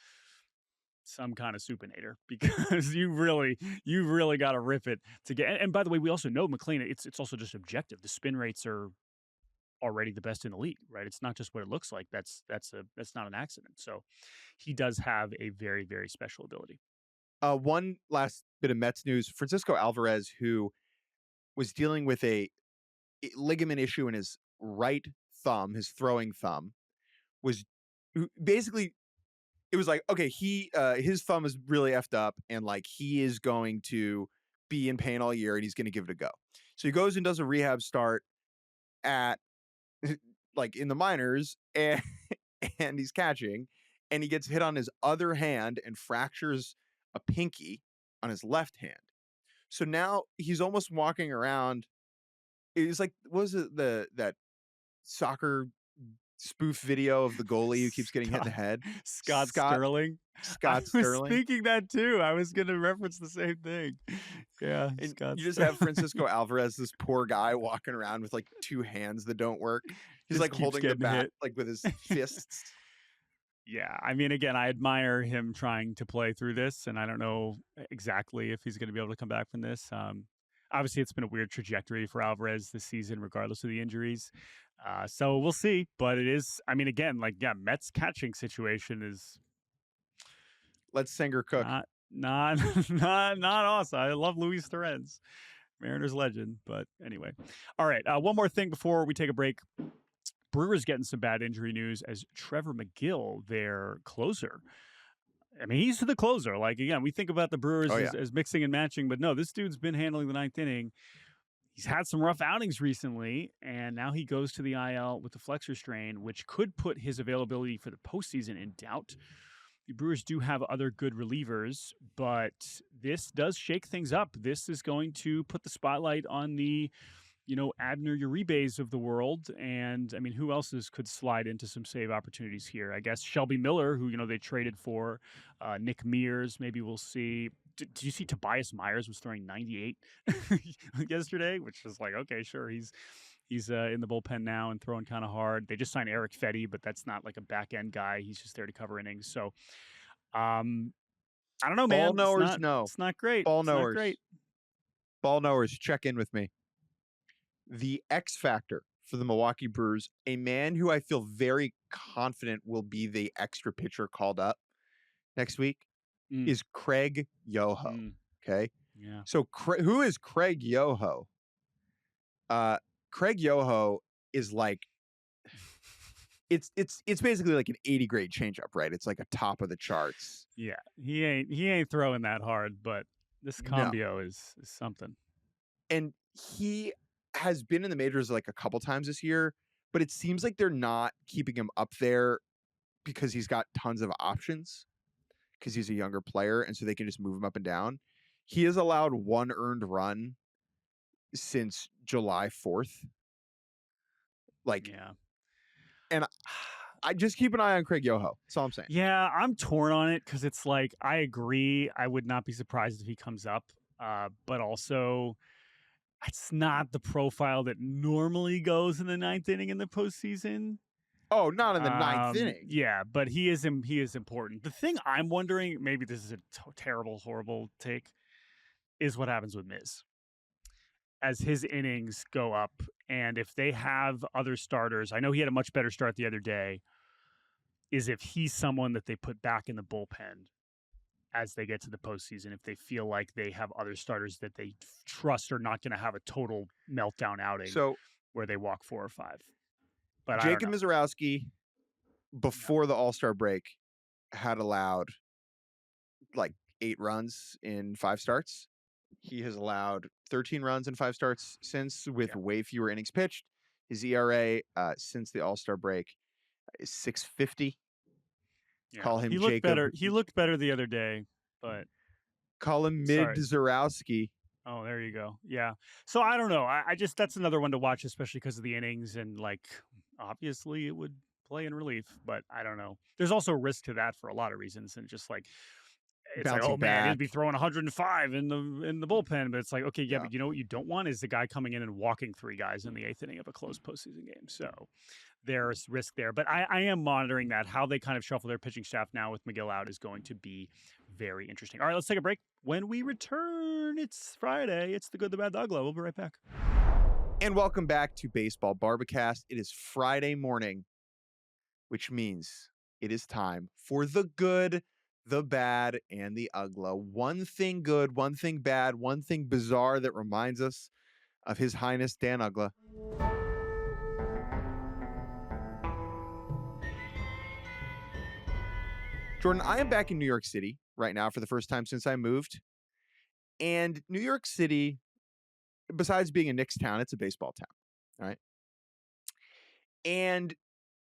some kind of supinator because you really got to rip it to get. And by the way, we also know McLean. It's also just objective. The spin rates are already the best in the league, right? It's not just what it looks like. That's not an accident. So he does have a very, very special ability. One last bit of Mets news: Francisco Alvarez, who was dealing with a ligament issue in his right thumb, his throwing thumb, was basically, it was like, okay, his thumb is really effed up, and like he is going to be in pain all year, and he's going to give it a go. So he goes and does a rehab start at like in the minors, and he's catching, and he gets hit on his other hand and fractures a pinky on his left hand. So now he's almost walking around. It's like, what was it, that soccer spoof video of the goalie who keeps getting hit in the head? Scott Sterling. Scott I was Sterling. thinking that too. I was going to reference the same thing. Yeah. And Scott you just have Francisco Alvarez, this poor guy walking around with like two hands that don't work. He's Just like keeps holding the getting bat hit. like with his fists. Yeah. I mean, again, I admire him trying to play through this, and I don't know exactly if he's going to be able to come back from this. Obviously, it's been a weird trajectory for Alvarez this season, regardless of the injuries. So we'll see. But it is, I mean, again, like, yeah, Mets catching situation is Let's Singer cook. not awesome. I love Luis Torrens, Mariners legend. But anyway. All right. One more thing before we take a break. Brewers getting some bad injury news as Trevor Megill, their closer. I mean, he's the closer. Like, again, we think about the Brewers as mixing and matching, but no, this dude's been handling the ninth inning. He's had some rough outings recently, and now he goes to the IL with the flexor strain, which could put his availability for the postseason in doubt. The Brewers do have other good relievers, but this does shake things up. This is going to put the spotlight on the Abner Uribes of the world. And I mean, who else could slide into some save opportunities here? I guess Shelby Miller, who, they traded for, Nick Mears. Maybe we'll see. Did you see Tobias Myers was throwing 98 yesterday, which was like, okay, sure. He's in the bullpen now and throwing kind of hard. They just signed Eric Fetty, but that's not like a back end guy. He's just there to cover innings. So, I don't know, man. Ball knowers know. It's not great. Ball knowers, check in with me. The X factor for the Milwaukee Brewers, a man who I feel very confident will be the extra pitcher called up next week, is Craig Yoho. Okay. Yeah. So who is Craig Yoho? Craig Yoho is like, it's basically like an 80 grade changeup, right? It's like a top of the charts. Yeah. He ain't throwing that hard, but this combio is something. And he has been in the majors like a couple times this year, but it seems like they're not keeping him up there because he's got tons of options because he's a younger player, and so they can just move him up and down. He has allowed one earned run since July 4th. And I just keep an eye on Craig Yoho. That's all I'm saying. Yeah, I'm torn on it because it's like, I agree. I would not be surprised if he comes up, but also it's not the profile that normally goes in the ninth inning in the postseason. Oh, not in the ninth inning. Yeah, but he is important. The thing I'm wondering, maybe this is a terrible, horrible take, is what happens with Miz as his innings go up. And if they have other starters, I know he had a much better start the other day, is if he's someone that they put back in the bullpen as they get to the postseason, if they feel like they have other starters that they trust are not going to have a total meltdown outing where they walk 4 or 5. But Jacob Mizorowski, before the All-Star break, had allowed like 8 runs in 5 starts. He has allowed 13 runs in 5 starts since, with way fewer innings pitched. His ERA since the All-Star break is 6.50. Yeah. Call him he looked Jacob. Better. He looked better the other day, but call him Mid-Zorowski. Oh, there you go. Yeah. So I don't know. I just, that's another one to watch, especially because of the innings, and like, obviously it would play in relief, but I don't know. There's also risk to that for a lot of reasons, and just like, it's like, bouncing oh man, back. he'd be throwing 105 in the bullpen, but it's like, okay, yeah, Yeah. but you know what you don't want is the guy coming in and walking 3 guys in the 8th inning of a close postseason game. So there's risk there, but I am monitoring that. How they kind of shuffle their pitching staff now with Megill out is going to be very interesting. All right, let's take a break. When we return, it's Friday. It's the Good, the Bad, the Uggla. We'll be right back. And welcome back to Baseball Barbacast. It is Friday morning, which means it is time for the good, the bad, and the Uggla. One thing good, one thing bad, one thing bizarre that reminds us of His Highness Dan Uggla. Jordan, I am back in New York City right now for the first time since I moved. And New York City, besides being a Knicks town, it's a baseball town, right? And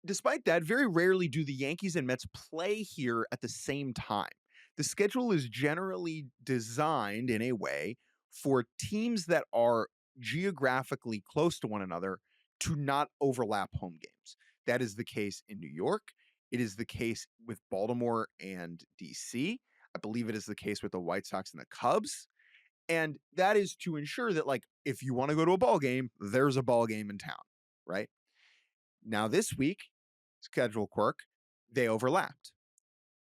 despite that, very rarely do the Yankees and Mets play here at the same time. The schedule is generally designed in a way for teams that are geographically close to one another to not overlap home games. That is the case in New York. It is the case with Baltimore and DC. I believe it is the case with the White Sox and the Cubs. And that is to ensure that, like, if you want to go to a ball game, there's a ball game in town, right? Now this week, schedule quirk, they overlapped.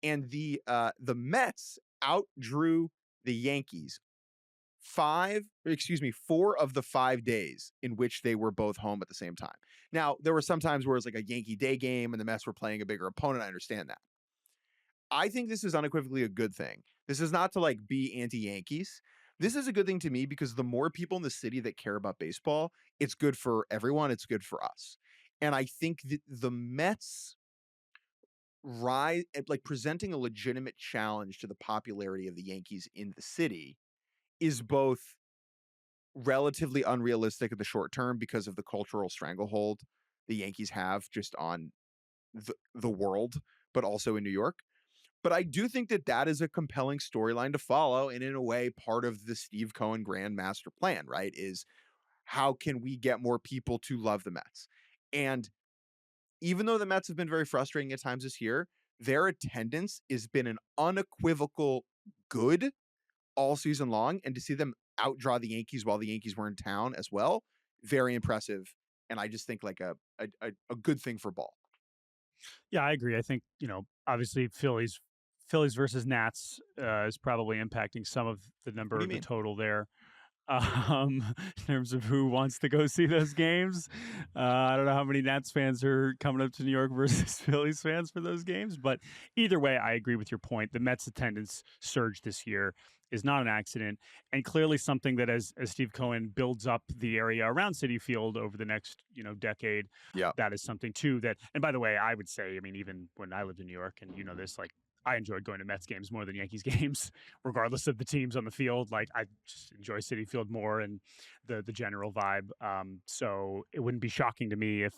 And the Mets outdrew the Yankees 4 of the 5 days in which they were both home at the same time. Now, there were some times where it was like a Yankee day game and the Mets were playing a bigger opponent. I understand that. I think this is unequivocally a good thing. This is not to like be anti-Yankees. This is a good thing to me because the more people in the city that care about baseball, it's good for everyone. It's good for us. And I think that the Mets like presenting a legitimate challenge to the popularity of the Yankees in the city is both relatively unrealistic in the short term because of the cultural stranglehold the Yankees have just on the world, but also in New York. But I do think that that is a compelling storyline to follow, and in a way, part of the Steve Cohen grand master plan, right? Is how can we get more people to love the Mets? And even though the Mets have been very frustrating at times this year, their attendance has been an unequivocal good all season long. And to see them outdraw the Yankees while the Yankees were in town as well, very impressive. And I just think like a good thing for ball. Yeah, I agree. I think, obviously Phillies versus Nats is probably impacting some of the number of the total there. In terms of who wants to go see those games. I don't know how many Nats fans are coming up to New York versus Phillies fans for those games, but either way, I agree with your point. The Mets attendance surge this year is not an accident, and clearly something that as Steve Cohen builds up the area around Citi Field over the next decade, that is something too that. And by the way, I would say, I mean, even when I lived in New York, and this, like, I enjoyed going to Mets games more than Yankees games, regardless of the teams on the field. Like, I just enjoy Citi Field more and the general vibe. So it wouldn't be shocking to me if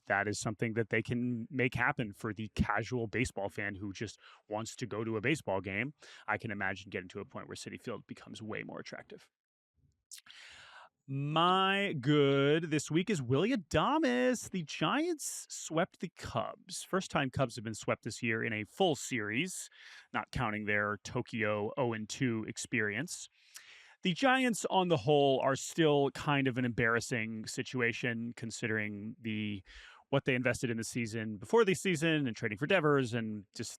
that is something that they can make happen for the casual baseball fan who just wants to go to a baseball game. I can imagine getting to a point where Citi Field becomes way more attractive. My good this week is Willy Adames. The Giants swept the Cubs. First time Cubs have been swept this year in a full series, not counting their Tokyo 0-2 experience. The Giants, on the whole, are still kind of an embarrassing situation considering what they invested in the season before the season and trading for Devers, and just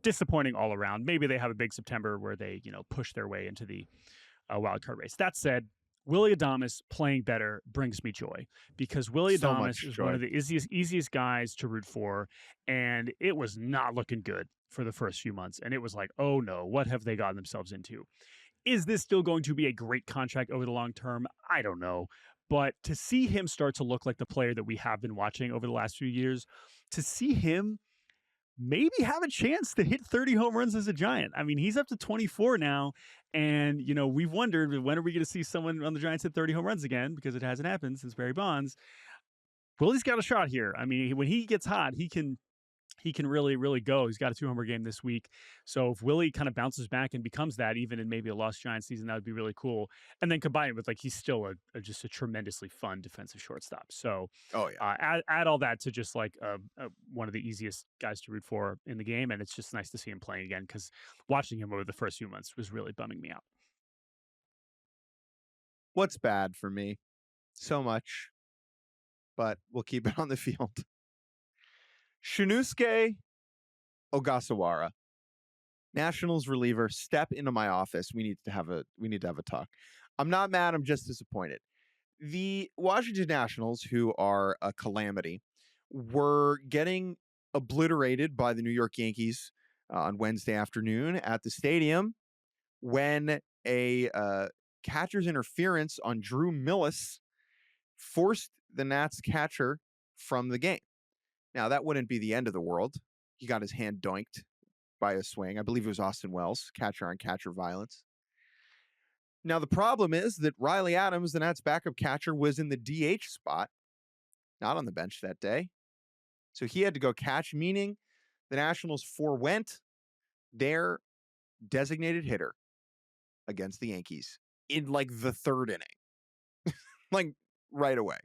disappointing all around. Maybe they have a big September where they, push their way into the wild card race. That said, Willy Adames playing better brings me joy because Willy Adames is one of the easiest guys to root for, and it was not looking good for the first few months. And it was like, oh no, what have they gotten themselves into? Is this still going to be a great contract over the long term? I don't know. But to see him start to look like the player that we have been watching over the last few years, to see him maybe have a chance to hit 30 home runs as a Giant. I mean, he's up to 24 now. And, we've wondered, when are we going to see someone on the Giants hit 30 home runs again? Because it hasn't happened since Barry Bonds. Willy's got a shot here. I mean, when he gets hot, he can he can really, really go. He's got a 2-homer game this week. So if Willie kind of bounces back and becomes that, even in maybe a lost Giants season, that would be really cool. And then combine it with like he's still just a tremendously fun defensive shortstop. So Oh yeah. add all that to just like one of the easiest guys to root for in the game, and it's just nice to see him playing again because watching him over the first few months was really bumming me out. What's bad for me? So much, but we'll keep it on the field. Shinosuke Ogasawara, Nationals reliever, step into my office. We need to have a talk. I'm not mad. I'm just disappointed. The Washington Nationals, who are a calamity, were getting obliterated by the New York Yankees on Wednesday afternoon at the stadium when a catcher's interference on Drew Millis forced the Nats catcher from the game. Now, that wouldn't be the end of the world. He got his hand doinked by a swing. I believe it was Austin Wells, catcher on catcher violence. Now, the problem is that Riley Adams, the Nats backup catcher, was in the DH spot, not on the bench that day. So he had to go catch, meaning the Nationals forewent their designated hitter against the Yankees in like the third inning, like right away.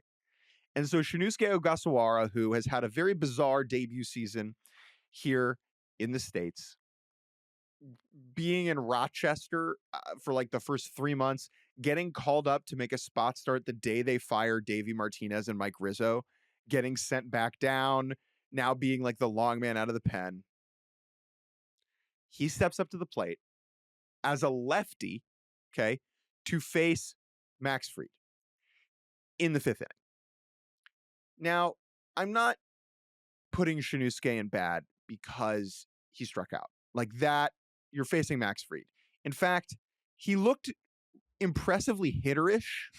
And so Shinosuke Ogasawara, who has had a very bizarre debut season here in the States, being in Rochester for like the first 3 months, getting called up to make a spot start the day they fired Davey Martinez and Mike Rizzo, getting sent back down, now being like the long man out of the pen. He steps up to the plate as a lefty, okay, to face Max Fried in the 5th inning. Now, I'm not putting Shinosuke in bad because he struck out. Like that, you're facing Max Fried. In fact, he looked impressively hitterish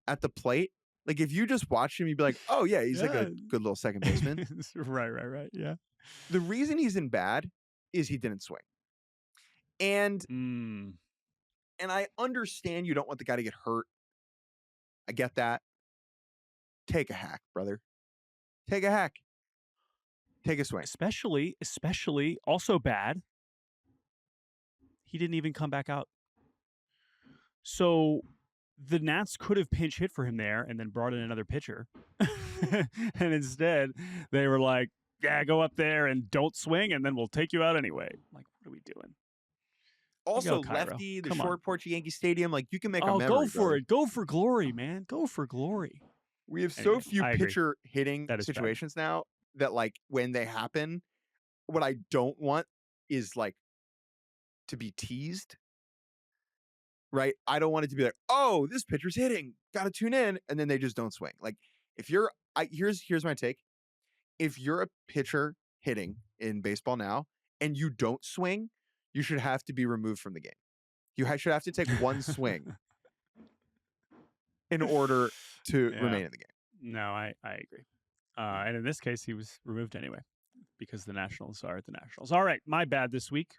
at the plate. Like if you just watched him, you'd be like, oh yeah, he's like a good little second baseman. Right. Yeah. The reason he's in bad is he didn't swing. And I understand you don't want the guy to get hurt. I get that. Take a hack, brother. Take a hack. Take a swing. Especially also bad. He didn't even come back out. So the Nats could have pinch hit for him there and then brought in another pitcher. And instead, they were like, yeah, go up there and don't swing, and then we'll take you out anyway. Like, what are we doing? Also, lefty, the short porch Yankee Stadium, like you can make a memory. Go for brother. it. Go for glory, man. Go for glory. We have so few pitcher hitting situations now that like when they happen, what I don't want is like to be teased. Right? I don't want it to be like, oh, this pitcher's hitting. Gotta tune in. And then they just don't swing. Like if you're here's my take. If you're a pitcher hitting in baseball now and you don't swing, you should have to be removed from the game. You should have to take one swing in order to remain in the game. No, I agree. And in this case, he was removed anyway because the Nationals are the Nationals. All right, my bad this week.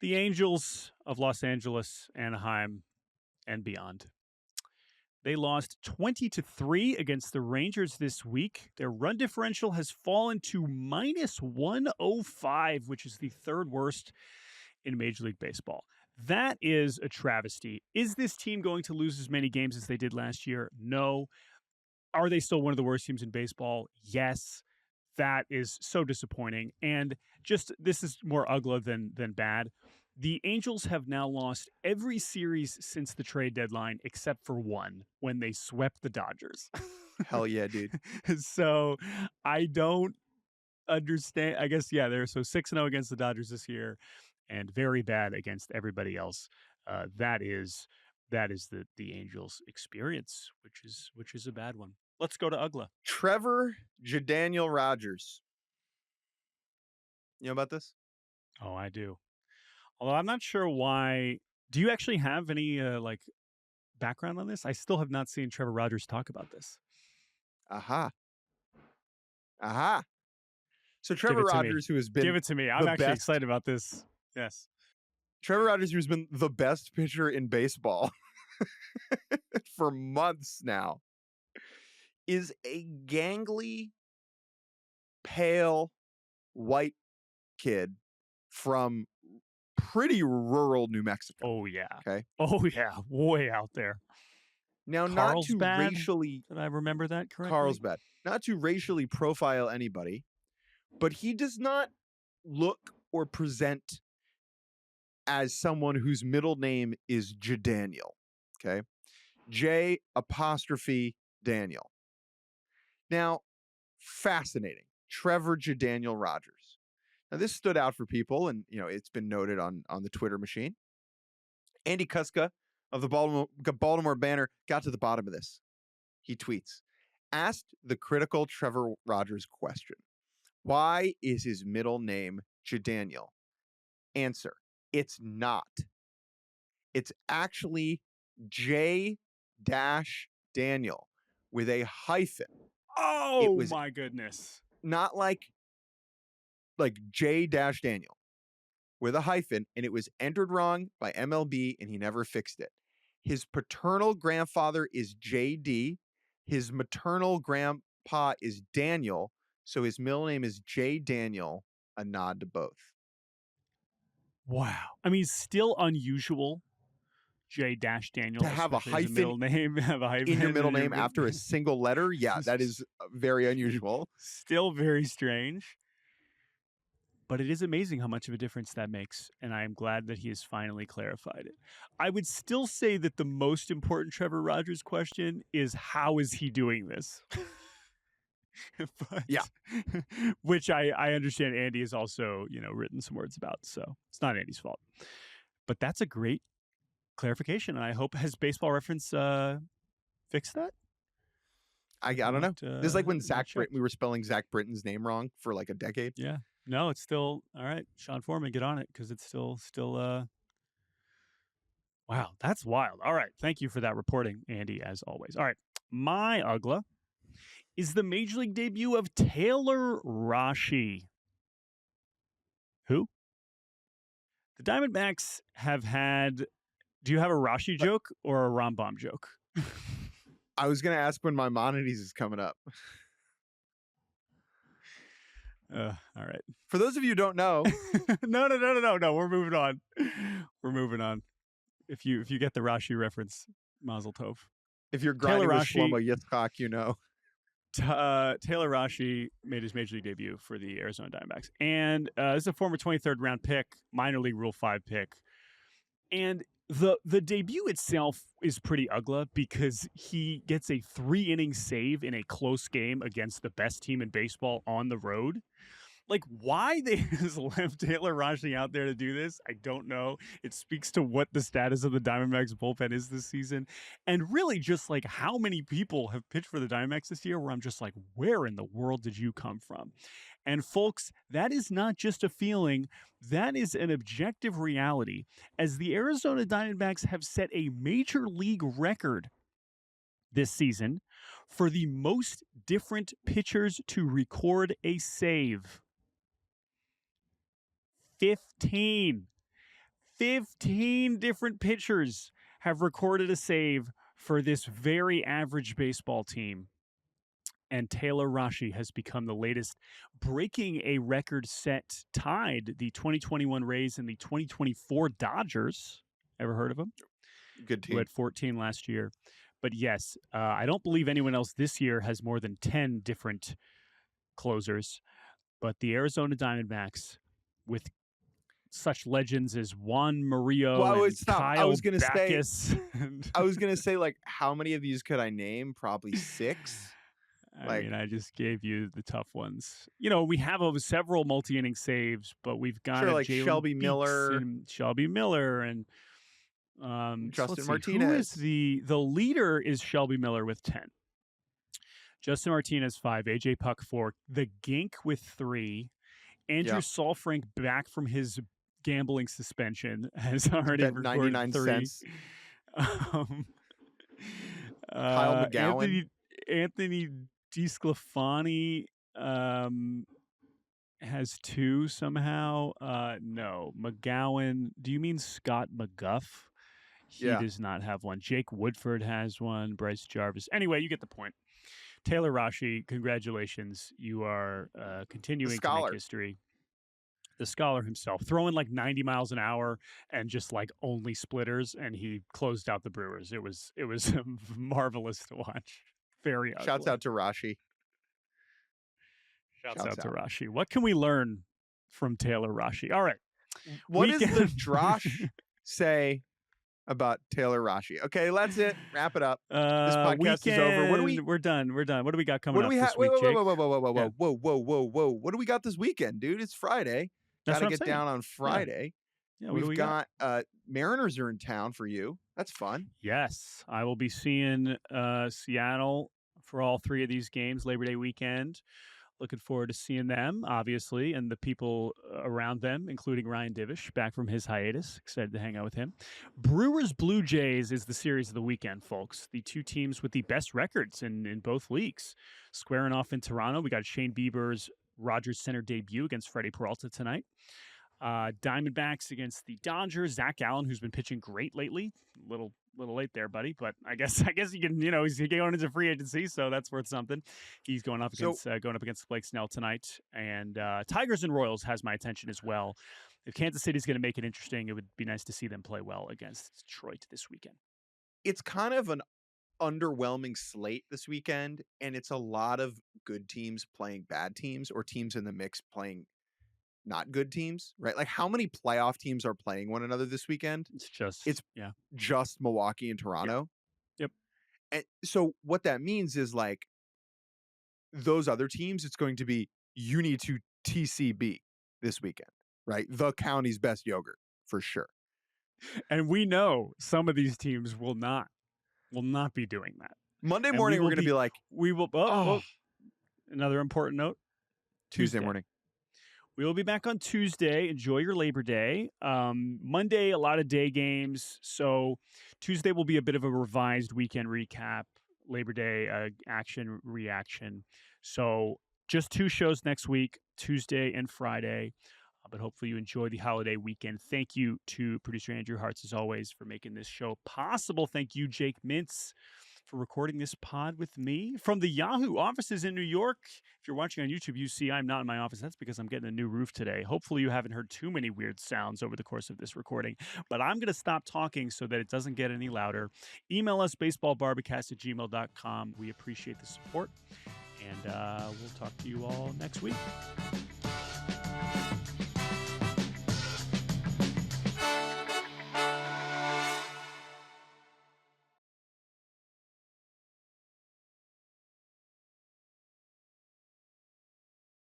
The Angels of Los Angeles, Anaheim, and beyond. They lost 20-3 against the Rangers this week. Their run differential has fallen to -105, which is the third worst in Major League Baseball. That is a travesty. Is this team going to lose as many games as they did last year? No. Are they still one of the worst teams in baseball? Yes. That is so disappointing. And just this is more Uggla than bad. The Angels have now lost every series since the trade deadline except for one when they swept the Dodgers. Hell yeah, dude. So I don't understand. I guess, yeah, they're so 6-0 against the Dodgers this year and very bad against everybody else. That is the Angels' experience, which is a bad one. Let's go to Uggla. Trevor Jadaniel Rogers. You know about this? Oh, I do. Although I'm not sure why. Do you actually have any background on this? I still have not seen Trevor Rogers talk about this. Aha. So Trevor Rogers, who has been give it to me. I'm actually excited about this. Yes. Trevor Rogers, who's been the best pitcher in baseball for months now, is a gangly, pale, white kid from pretty rural New Mexico. Oh, yeah. Okay. Oh, yeah. Way out there. Now, Carlsbad? not to racially... Did I remember that correctly? Carlsbad. Not to racially profile anybody, but he does not look or present as someone whose middle name is Jadaniel. Okay. J apostrophe Daniel. Now, fascinating. Trevor Jadaniel Rogers. Now, this stood out for people, and it's been noted on the Twitter machine. Andy Kuska of the Baltimore Banner got to the bottom of this. He tweets, asked the critical Trevor Rogers question, why is his middle name Jadaniel? Answer, it's not. It's actually J-Daniel with a hyphen. Oh, my goodness. Not like J-Daniel with a hyphen, and it was entered wrong by MLB, and he never fixed it. His paternal grandfather is JD. His maternal grandpa is Daniel, so his middle name is J. Daniel, a nod to both. Wow. I mean, still unusual, J-Daniel, to have a hyphen, middle name, in your middle name after a single letter. Yeah, that is very unusual. Still very strange. But it is amazing how much of a difference that makes, and I am glad that he has finally clarified it. I would still say that the most important Trevor Rogers question is, how is he doing this? Yeah. Which I understand Andy has also, written some words about, so it's not Andy's fault. But that's a great clarification, and I hope, has Baseball Reference fixed that? I don't know. This is like when we were spelling Zach Britton's name wrong for like a decade. Yeah. No, it's still all right. Sean Foreman, get on it, because it's still. Wow, that's wild. All right, thank you for that reporting, Andy, as always. All right, my Uggla is the Major League debut of Taylor Rashi. Who? The Diamondbacks have had. Do you have a Rashi joke or a Rambam joke? I was going to ask when Maimonides is coming up. All right. For those of you who don't know. No. We're moving on. If you get the Rashi reference, Mazel Tov. If you're grinding with Shlomo Yitzchak, you know. Taylor Rashi made his Major League debut for the Arizona Diamondbacks. And this is a former 23rd round pick, minor league Rule 5 pick. And the debut itself is pretty ugly because he gets a 3-inning save in a close game against the best team in baseball on the road. Like, why they just left Taylor Rashi out there to do this, I don't know. It speaks to what the status of the Diamondbacks bullpen is this season. And really just like how many people have pitched for the Diamondbacks this year where I'm just like, where in the world did you come from? And folks, that is not just a feeling. That is an objective reality, as the Arizona Diamondbacks have set a major league record this season for the most different pitchers to record a save. 15 different pitchers have recorded a save for this very average baseball team. And Taylor Rashi has become the latest, breaking a record set, tied the 2021 Rays and the 2024 Dodgers. Ever heard of them? Good team. Who had 14 last year. But yes, I don't believe anyone else this year has more than 10 different closers. But the Arizona Diamondbacks, with such legends as Juan Murillo and Kyle Backus. I was going to say, like, how many of these could I name? Probably 6. I mean, I just gave you the tough ones. We have several multi-inning saves, but we've got like Shelby Miller and Justin Martinez. Who is the leader is Shelby Miller with 10. Justin Martinez 5, AJ Puck 4, the Gink with 3. Andrew Saalfrank, back from his gambling suspension, has already recorded 99 3. cents. Kyle McGowan. Anthony DiSclafani has 2 somehow. No. McGowan. Do you mean Scott McGuff? He does not have one. Jake Woodford has one. Bryce Jarvis. Anyway, you get the point. Taylor Rashi, congratulations. You are continuing to make history. The scholar himself, throwing like 90 miles an hour and just like only splitters, and he closed out the Brewers. It was marvelous to watch. Very ugly. Shouts out to Rashi. Shouts out to Rashi. What can we learn from Taylor Rashi? All right. What does the Drosh say about Taylor Rashi? Okay, that's it. Wrap it up. This podcast is over. We're done. What do we got coming up this week, whoa, Jake? Whoa. What do we got this weekend, dude? It's Friday. Got to get down on Friday. Yeah, We've got Mariners are in town for you. That's fun. Yes, I will be seeing Seattle for all three of these games Labor Day weekend. Looking forward to seeing them, obviously, and the people around them, including Ryan Divish, back from his hiatus. Excited to hang out with him. Brewers Blue Jays is the series of the weekend, folks. The two teams with the best records in both leagues. Squaring off in Toronto, we got Shane Bieber's Rogers Center debut against Freddie Peralta tonight. Diamondbacks against the Dodgers. Zach Allen, who's been pitching great lately. Little late there, buddy, but I guess you can, he's going into free agency, so that's worth something. He's going up against Blake Snell tonight, and Tigers and Royals has my attention as well. If Kansas City's going to make it interesting, it would be nice to see them play well against Detroit this weekend. It's kind of an underwhelming slate this weekend, and it's a lot of good teams playing bad teams, or teams in the mix playing not good teams, right? Like, how many playoff teams are playing one another this weekend? It's just Milwaukee and Toronto. Yep. And so what that means is, like, those other teams, it's going to be, you need to TCB this weekend, right? The county's best yogurt for sure. And we know some of these teams will not be doing that. Monday morning, we're going to be like, we will. Another important note. Tuesday morning. We will be back on Tuesday. Enjoy your Labor Day. Monday, a lot of day games. So Tuesday will be a bit of a revised weekend recap. Labor Day action, reaction. So just 2 shows next week, Tuesday and Friday. But hopefully you enjoy the holiday weekend. Thank you to producer Andrew Hartz, as always, for making this show possible. Thank you, Jake Mintz, for recording this pod with me from the Yahoo offices in New York. If you're watching on YouTube, you see I'm not in my office. That's because I'm getting a new roof today. Hopefully you haven't heard too many weird sounds over the course of this recording, but I'm going to stop talking so that it doesn't get any louder. Email us, baseballbarbacast@gmail.com. We appreciate the support, and we'll talk to you all next week.